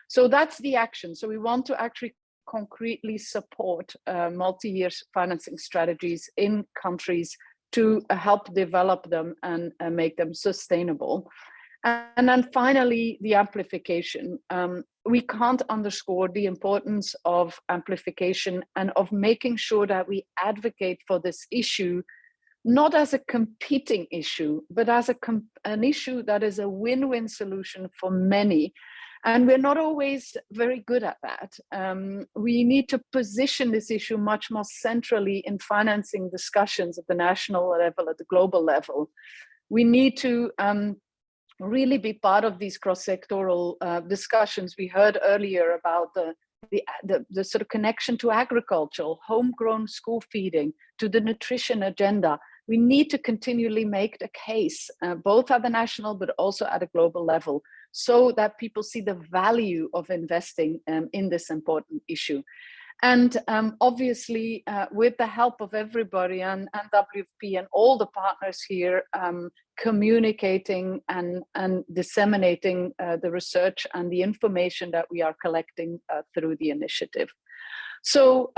So that's the action. So we want to actually concretely support multi-year financing strategies in countries to help develop them and make them sustainable. And then finally, the amplification. We can't underscore the importance of amplification and of making sure that we advocate for this issue, not as a competing issue, but as an issue that is a win-win solution for many. And we're not always very good at that. We need to position this issue much more centrally in financing discussions at the national level, at the global level. We need to really be part of these cross-sectoral discussions. We heard earlier about the sort of connection to agriculture, homegrown school feeding, to the nutrition agenda. We need to continually make the case, both at the national but also at a global level, so that people see the value of investing in this important issue. And obviously, with the help of everybody and WFP and all the partners here, communicating and disseminating the research and the information that we are collecting through the initiative. So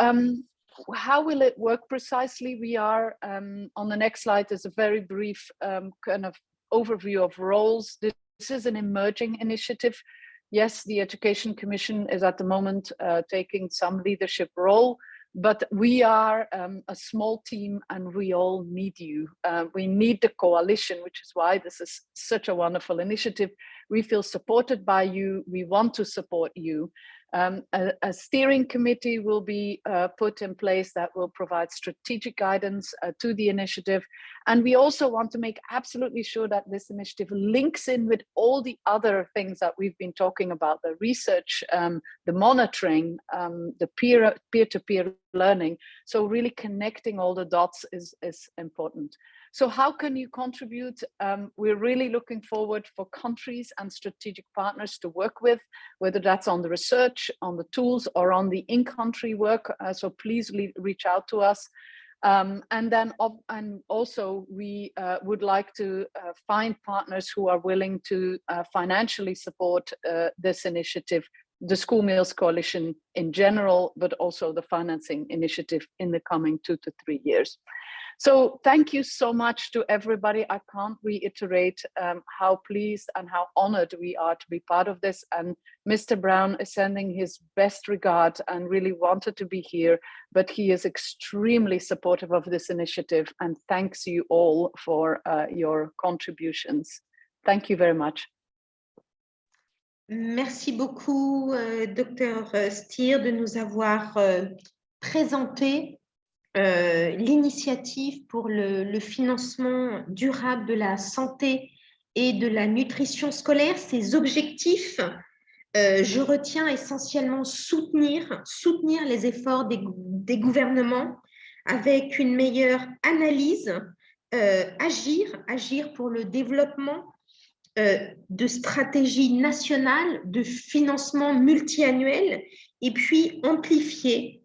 how will it work precisely? We are, on the next slide, is a very brief kind of overview of roles. This is an emerging initiative. Yes, the Education Commission is at the moment taking some leadership role, but we are a small team and we all need you. We need the coalition, which is why this is such a wonderful initiative. We feel supported by you. We want to support you. A steering committee will be put in place that will provide strategic guidance to the initiative. And we also want to make absolutely sure that this initiative links in with all the other things that we've been talking about, the research, the monitoring, the peer-to-peer learning. So really connecting all the dots is important. So how can you contribute? We're really looking forward for countries and strategic partners to work with, whether that's on the research, on the tools, or on the in-country work. So please reach out to us. And also we would like to find partners who are willing to financially support this initiative, the School Meals Coalition in general, but also the financing initiative in the coming 2 to 3 years. So thank you so much to everybody. I can't reiterate how pleased and how honored we are to be part of this. And Mr. Brown is sending his best regards and really wanted to be here, but he is extremely supportive of this initiative and thanks you all for your contributions. Thank you very much. Merci beaucoup, Dr. Stier, de nous avoir présenté l'initiative pour le financement durable de la santé et de la nutrition scolaire. Ces objectifs, je retiens essentiellement soutenir les efforts des gouvernements avec une meilleure analyse, agir pour le développement de stratégies nationales de financement multiannuel et puis amplifier,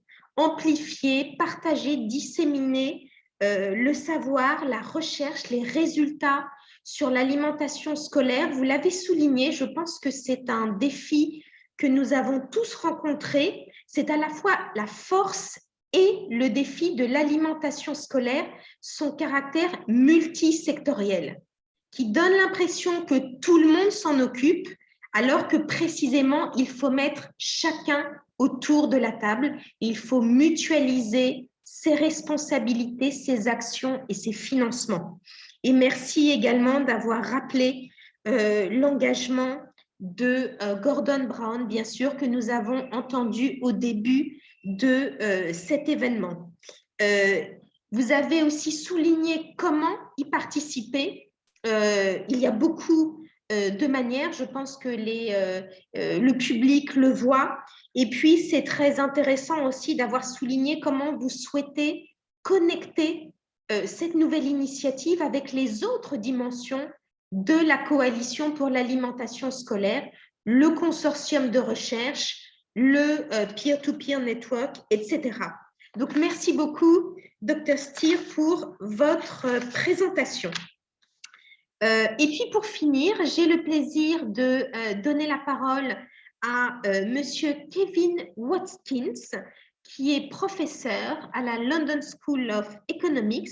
partager, disséminer le savoir, la recherche, les résultats sur l'alimentation scolaire. Vous l'avez souligné, je pense que c'est un défi que nous avons tous rencontré. C'est à la fois la force et le défi de l'alimentation scolaire, son caractère multisectoriel, qui donne l'impression que tout le monde s'en occupe, alors que précisément, il faut mettre chacun autour de la table. Il faut mutualiser ses responsabilités, ses actions et ses financements. Et merci également d'avoir rappelé l'engagement de Gordon Brown, bien sûr, que nous avons entendu au début de cet événement. Vous avez aussi souligné comment y participer. Il y a beaucoup de manières, je pense que le public le voit. Et puis, c'est très intéressant aussi d'avoir souligné comment vous souhaitez connecter cette nouvelle initiative avec les autres dimensions de la coalition pour l'alimentation scolaire, le consortium de recherche, le peer-to-peer network, etc. Donc, merci beaucoup, Dr. Stier, pour votre présentation. Et puis, pour finir, j'ai le plaisir de donner la parole à Monsieur Kevin Watkins, qui est professeur à la London School of Economics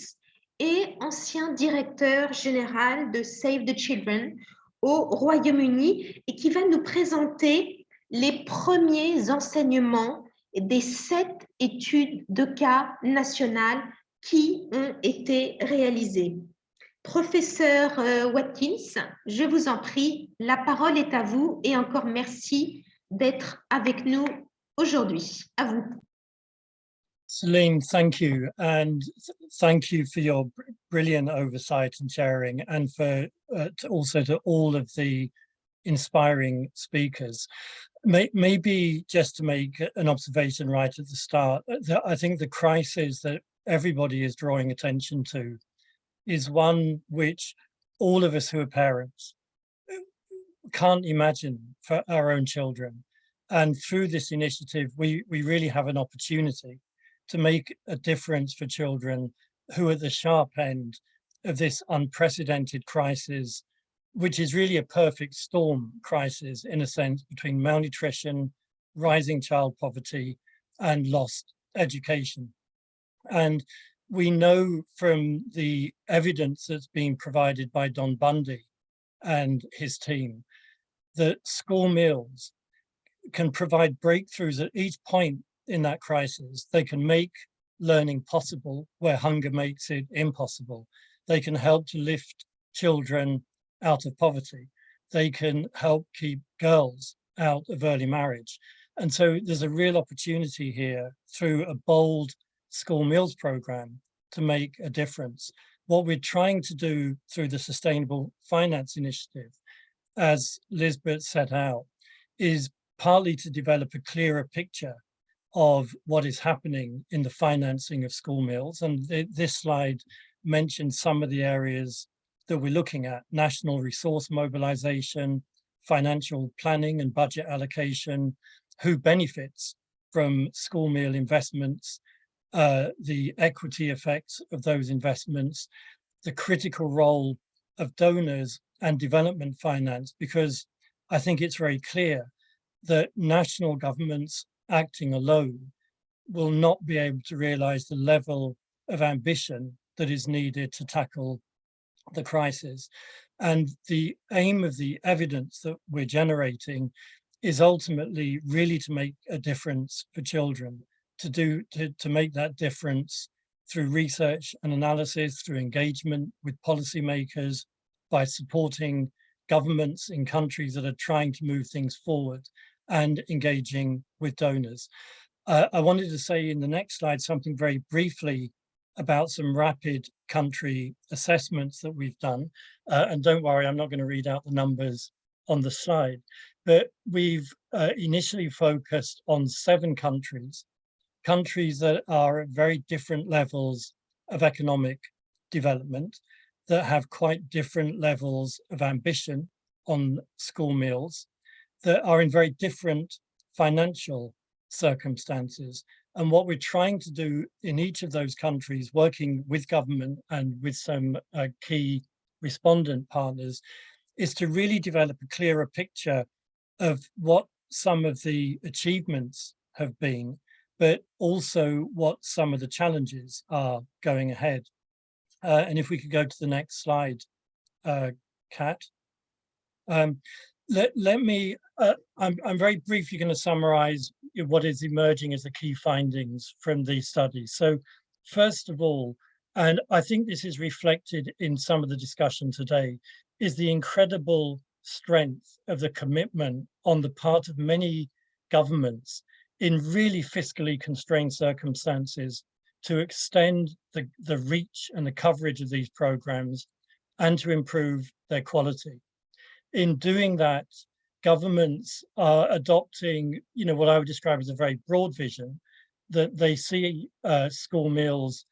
et ancien directeur général de Save the Children au Royaume-Uni et qui va nous présenter les premiers enseignements des 7 études de cas nationales qui ont été réalisées. Professeur Watkins, je vous en prie, la parole est à vous et encore merci d'être avec nous aujourd'hui. À vous. Celine, thank you. And thank you for your brilliant oversight and sharing, and for also to all of the inspiring speakers. Maybe just to make an observation right at the start, I think the crisis that everybody is drawing attention to is one which all of us who are parents can't imagine for our own children. And through this initiative, we really have an opportunity to make a difference for children who are at the sharp end of this unprecedented crisis, which is really a perfect storm crisis in a sense between malnutrition, rising child poverty, and lost education. And we know from the evidence that's been provided by Don Bundy and his team that school meals can provide breakthroughs at each point in that crisis. They can make learning possible where hunger makes it impossible. They can help to lift children out of poverty. They can help keep girls out of early marriage. And so there's a real opportunity here through a bold school meals program to make a difference. What we're trying to do through the Sustainable Finance Initiative, as Lisbeth set out, is partly to develop a clearer picture of what is happening in the financing of school meals. And this slide mentions some of the areas that we're looking at: national resource mobilization, financial planning and budget allocation, who benefits from school meal investments, the equity effects of those investments, the critical role of donors and development finance, because I think it's very clear that national governments acting alone will not be able to realize the level of ambition that is needed to tackle the crisis. And the aim of the evidence that we're generating is ultimately really to make a difference for children, to make that difference through research and analysis, through engagement with policymakers, by supporting governments in countries that are trying to move things forward, and engaging with donors. I wanted to say in the next slide something very briefly about some rapid country assessments that we've done. And don't worry, I'm not going to read out the numbers on the slide, but we've initially focused on 7 countries that are at very different levels of economic development, that have quite different levels of ambition on school meals, that are in very different financial circumstances. And what we're trying to do in each of those countries, working with government and with some key respondent partners, is to really develop a clearer picture of what some of the achievements have been, but also what some of the challenges are going ahead. And if we could go to the next slide, Kat. Let me, I'm very briefly going to summarize what is emerging as the key findings from these studies. So first of all, and I think this is reflected in some of the discussion today, is the incredible strength of the commitment on the part of many governments in really fiscally constrained circumstances to extend the reach and the coverage of these programs and to improve their quality. In doing that, governments are adopting, what I would describe as a very broad vision, that they see school meals,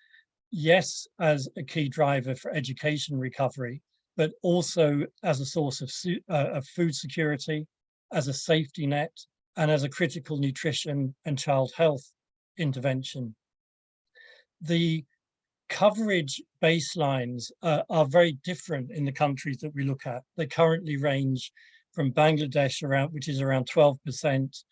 yes, as a key driver for education recovery, but also as a source of food security, as a safety net, and as a critical nutrition and child health intervention. The coverage baselines are very different in the countries that we look at. They currently range from Bangladesh, which is around 12%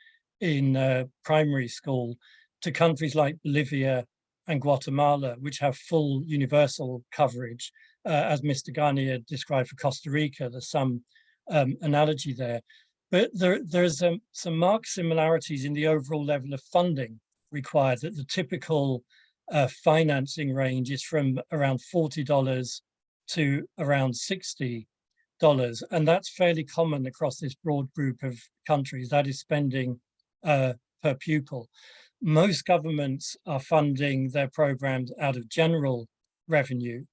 in primary school, to countries like Bolivia and Guatemala, which have full universal coverage. As Mr. Garnier described for Costa Rica, there's some analogy there. But there's some marked similarities in the overall level of funding required, that the typical financing range is from around $40 to around $60. And that's fairly common across this broad group of countries. That is spending per pupil. Most governments are funding their programs out of general revenue,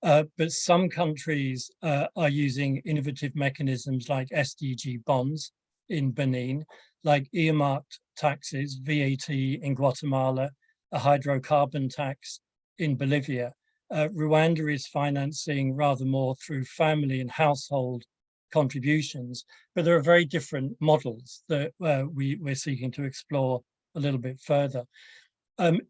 but some countries are using innovative mechanisms like SDG bonds in Benin, like earmarked taxes, VAT in Guatemala, a hydrocarbon tax in Bolivia. Rwanda is financing rather more through family and household contributions, but there are very different models that we're seeking to explore a little bit further.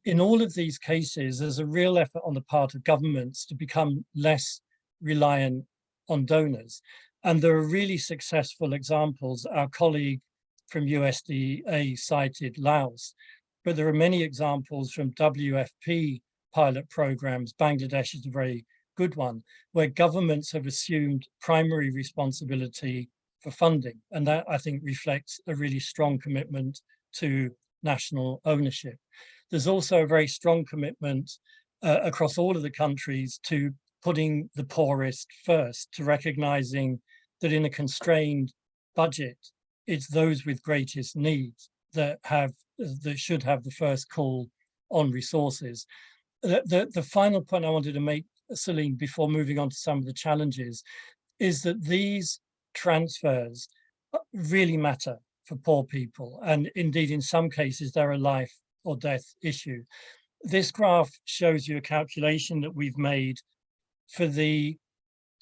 In all of these cases, there's a real effort on the part of governments to become less reliant on donors. And there are really successful examples. Our colleague from USDA cited Laos, but there are many examples from WFP pilot programs. Bangladesh is a very good one, where governments have assumed primary responsibility for funding. And that, I think, reflects a really strong commitment to national ownership. There's also a very strong commitment across all of the countries to putting the poorest first, to recognizing that in a constrained budget, it's those with greatest needs that should have the first call on resources. The final point I wanted to make, Celine, before moving on to some of the challenges, is that these transfers really matter for poor people. And indeed, in some cases, they're a life or death issue. This graph shows you a calculation that we've made for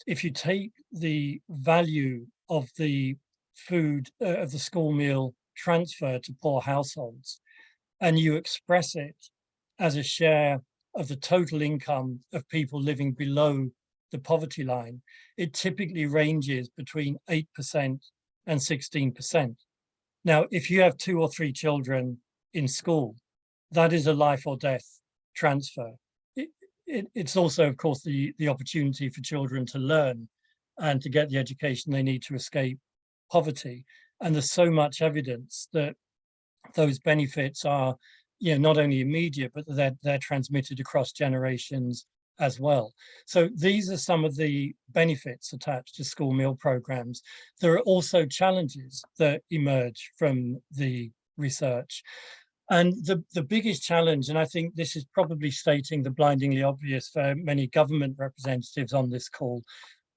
if you take the value of the food, of the school meal transfer to poor households, and you express it as a share of the total income of people living below the poverty line, it typically ranges between 8% and 16%. Now, if you have 2 or 3 children in school, that is a life or death transfer. It's also, of course, the opportunity for children to learn and to get the education they need to escape poverty. And there's so much evidence that those benefits are, not only immediate, but they're transmitted across generations as well. So these are some of the benefits attached to school meal programs. There are also challenges that emerge from the research. And the biggest challenge, and I think this is probably stating the blindingly obvious for many government representatives on this call,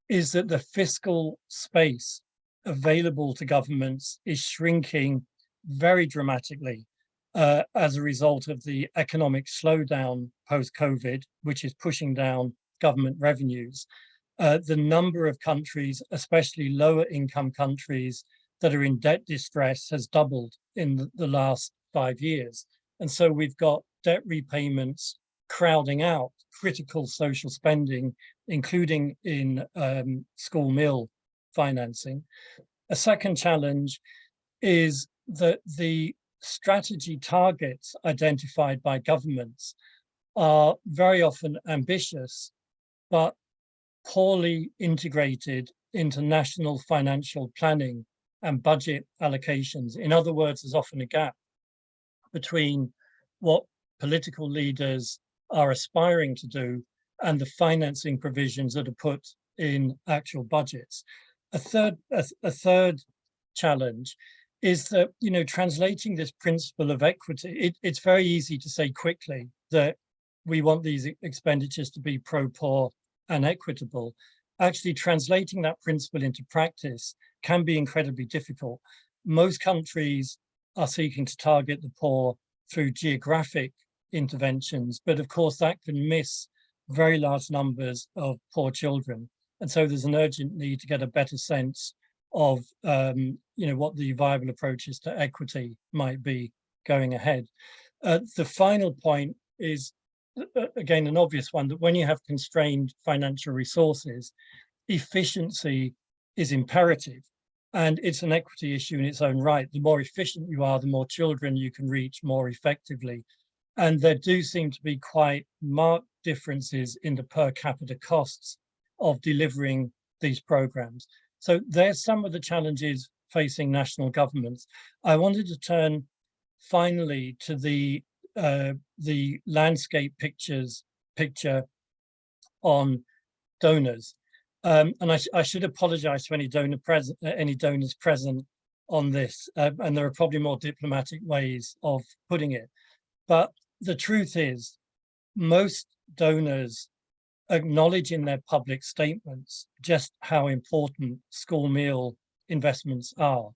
is that the fiscal space available to governments is shrinking very dramatically as a result of the economic slowdown post-COVID, which is pushing down government revenues. The number of countries, especially lower income countries, that are in debt distress has doubled in the last 5 years. And so we've got debt repayments crowding out critical social spending, including in school meal financing. A second challenge is that the strategy targets identified by governments are very often ambitious, but poorly integrated into national financial planning and budget allocations. In other words, there's often a gap between what political leaders are aspiring to do and the financing provisions that are put in actual budgets. A third challenge is that, translating this principle of equity, it's very easy to say quickly that we want these expenditures to be pro-poor and equitable. Actually, translating that principle into practice can be incredibly difficult. Most countries are seeking to target the poor through geographic interventions, but of course that can miss very large numbers of poor children. And so there's an urgent need to get a better sense of what the viable approaches to equity might be going ahead. The final point is, again, an obvious one, that when you have constrained financial resources, efficiency is imperative. And it's an equity issue in its own right. The more efficient you are, the more children you can reach more effectively. And there do seem to be quite marked differences in the per capita costs of delivering these programs. So there's some of the challenges facing national governments. I wanted to turn finally to the landscape picture on donors. And I should apologize to any donors present on this, and there are probably more diplomatic ways of putting it. But the truth is, most donors acknowledge in their public statements just how important school meal investments are.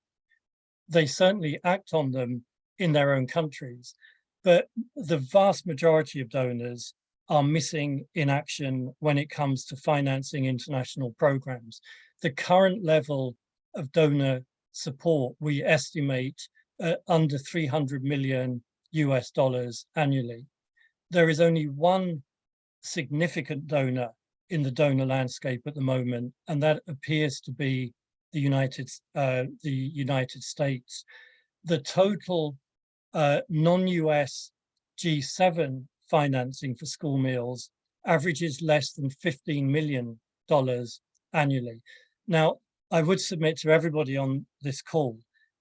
They certainly act on them in their own countries, but the vast majority of donors are missing in action when it comes to financing international programs. The current level of donor support, we estimate under $300 million annually. There is only one significant donor in the donor landscape at the moment, and that appears to be the United States. The total non-US G7 financing for school meals averages less than $15 million annually. Now, I would submit to everybody on this call,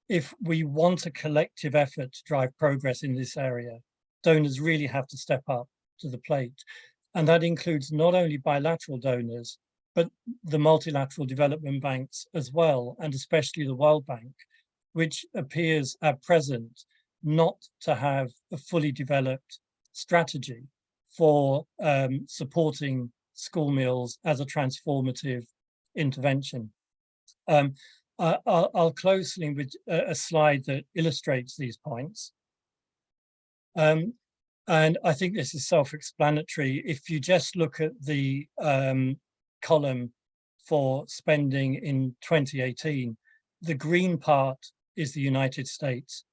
if we want a collective effort to drive progress in this area, donors really have to step up to the plate. And that includes not only bilateral donors, but the multilateral development banks as well, and especially the World Bank, which appears at present not to have a fully developed strategy for supporting school meals as a transformative intervention. I'll close with a slide that illustrates these points. And I think this is self-explanatory. If you just look at the column for spending in 2018, the green part is the United States.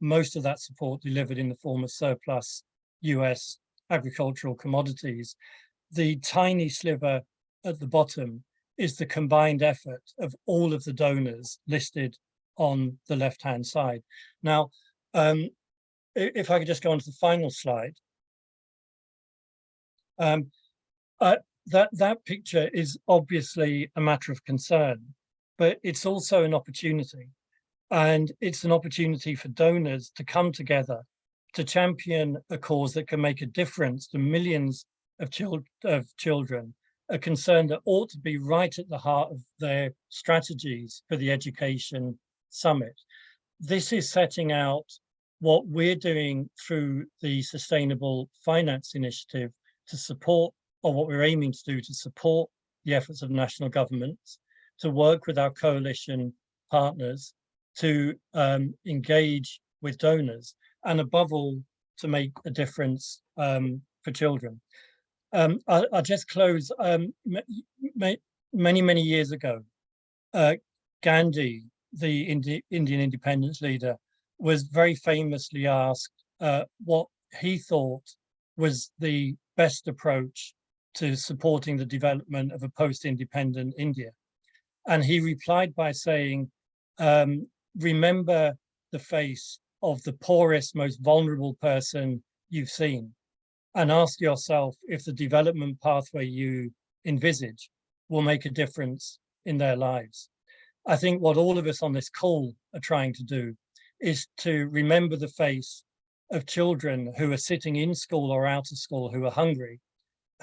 Most of that support delivered in the form of surplus US agricultural commodities. The tiny sliver at the bottom is the combined effort of all of the donors listed on the left-hand side. Now, if I could just go on to the final slide. That picture is obviously a matter of concern, but it's also an opportunity. And it's an opportunity for donors to come together to champion a cause that can make a difference to millions of children, a concern that ought to be right at the heart of their strategies for the Education Summit. This is setting out what we're doing through the Sustainable Finance Initiative to support, or what we're aiming to do to support the efforts of national governments, to work with our coalition partners, to engage with donors, and above all, to make a difference for children. I'll just close. Many years ago, Gandhi, the Indian independence leader, was very famously asked what he thought was the best approach to supporting the development of a post-independent India. And he replied by saying, remember the face of the poorest, most vulnerable person you've seen, and ask yourself if the development pathway you envisage will make a difference in their lives. I think what all of us on this call are trying to do is to remember the face of children who are sitting in school or out of school, who are hungry,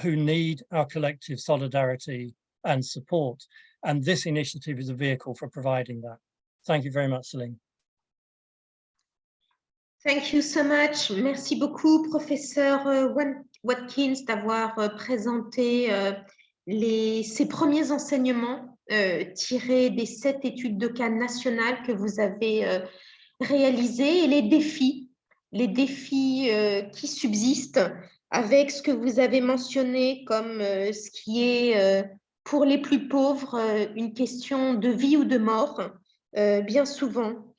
who need our collective solidarity and support. And this initiative is a vehicle for providing that. Thank you very much, Celine. Thank you so much. Merci beaucoup, professeur Watkins, d'avoir présenté ces premiers enseignements tirés des 7 études de cas nationales que vous avez réalisées et les défis qui subsistent avec ce que vous avez mentionné comme ce qui est pour les plus pauvres une question de vie ou de mort, bien souvent.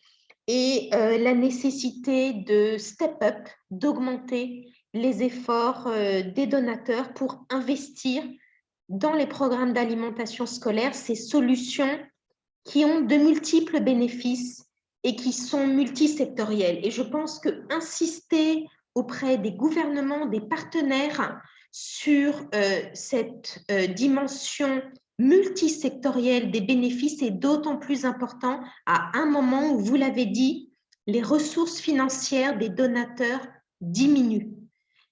Et la nécessité de step up, d'augmenter les efforts des donateurs pour investir dans les programmes d'alimentation scolaire, ces solutions qui ont de multiples bénéfices et qui sont multisectorielles. Et je pense qu'insister auprès des gouvernements, des partenaires sur cette dimension multisectorielle des bénéfices est d'autant plus important à un moment où, vous l'avez dit, les ressources financières des donateurs diminuent.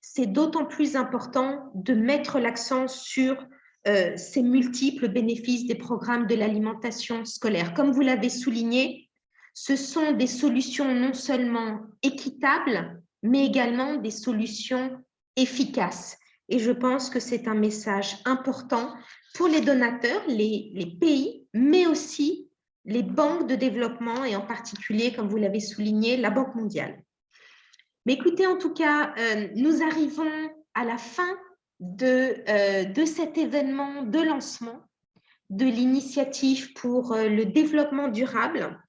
C'est d'autant plus important de mettre l'accent sur ces multiples bénéfices des programmes de l'alimentation scolaire. Comme vous l'avez souligné, ce sont des solutions non seulement équitables, mais également des solutions efficaces. Et je pense que c'est un message important pour les donateurs, les pays, mais aussi les banques de développement et en particulier, comme vous l'avez souligné, la Banque mondiale. Mais écoutez, en tout cas, nous arrivons à la fin de cet événement de lancement de l'initiative pour le développement durable,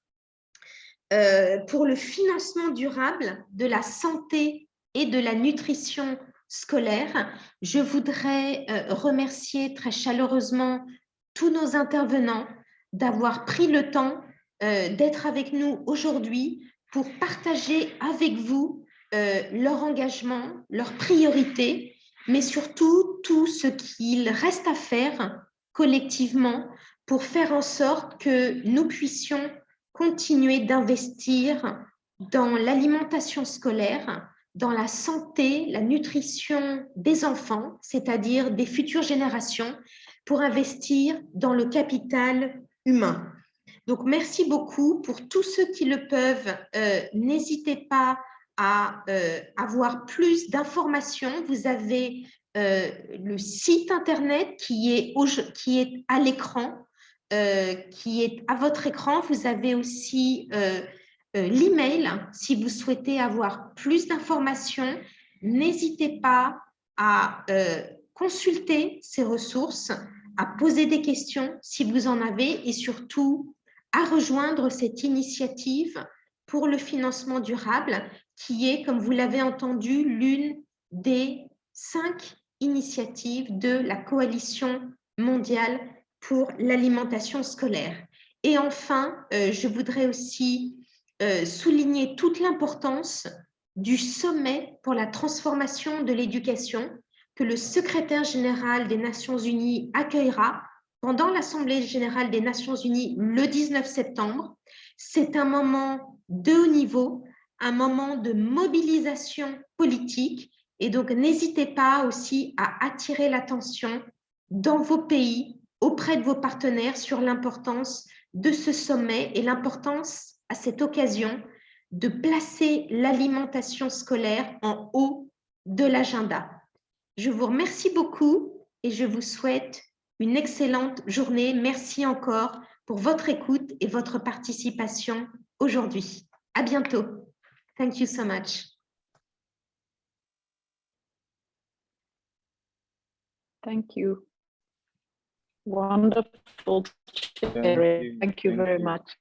pour le financement durable de la santé et de la nutrition scolaire. Je voudrais remercier très chaleureusement tous nos intervenants d'avoir pris le temps d'être avec nous aujourd'hui pour partager avec vous leur engagement, leurs priorités, mais surtout tout ce qu'il reste à faire collectivement pour faire en sorte que nous puissions continuer d'investir dans l'alimentation scolaire, dans la santé, la nutrition des enfants, c'est-à-dire des futures générations, pour investir dans le capital humain. Donc, merci beaucoup. Pour tous ceux qui le peuvent, n'hésitez pas à avoir plus d'informations. Vous avez le site Internet qui est à l'écran, qui est à votre écran. Vous avez aussi l'email. Si vous souhaitez avoir plus d'informations, n'hésitez pas à consulter ces ressources, à poser des questions si vous en avez et surtout à rejoindre cette initiative pour le financement durable qui est, comme vous l'avez entendu, l'une des 5 initiatives de la Coalition mondiale pour l'alimentation scolaire. Et enfin, je voudrais aussi souligner toute l'importance du sommet pour la transformation de l'éducation que le secrétaire général des Nations Unies accueillera pendant l'Assemblée générale des Nations Unies le 19 septembre. C'est un moment de haut niveau, un moment de mobilisation politique et donc n'hésitez pas aussi à attirer l'attention dans vos pays, auprès de vos partenaires sur l'importance de ce sommet et l'importance à cette occasion de placer l'alimentation scolaire en haut de l'agenda. Je vous remercie beaucoup et je vous souhaite une excellente journée. Merci encore pour votre écoute et votre participation aujourd'hui. À bientôt. Thank you so much. Thank you. Wonderful sharing. Thank you very much.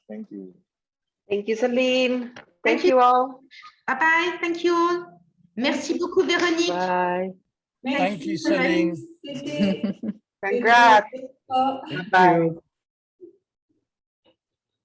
Thank you. Thank you, Celine. Thank you all. Bye-bye. Thank you all. Merci beaucoup, Véronique. Bye. Thank you, Celine. Congrats. Bye.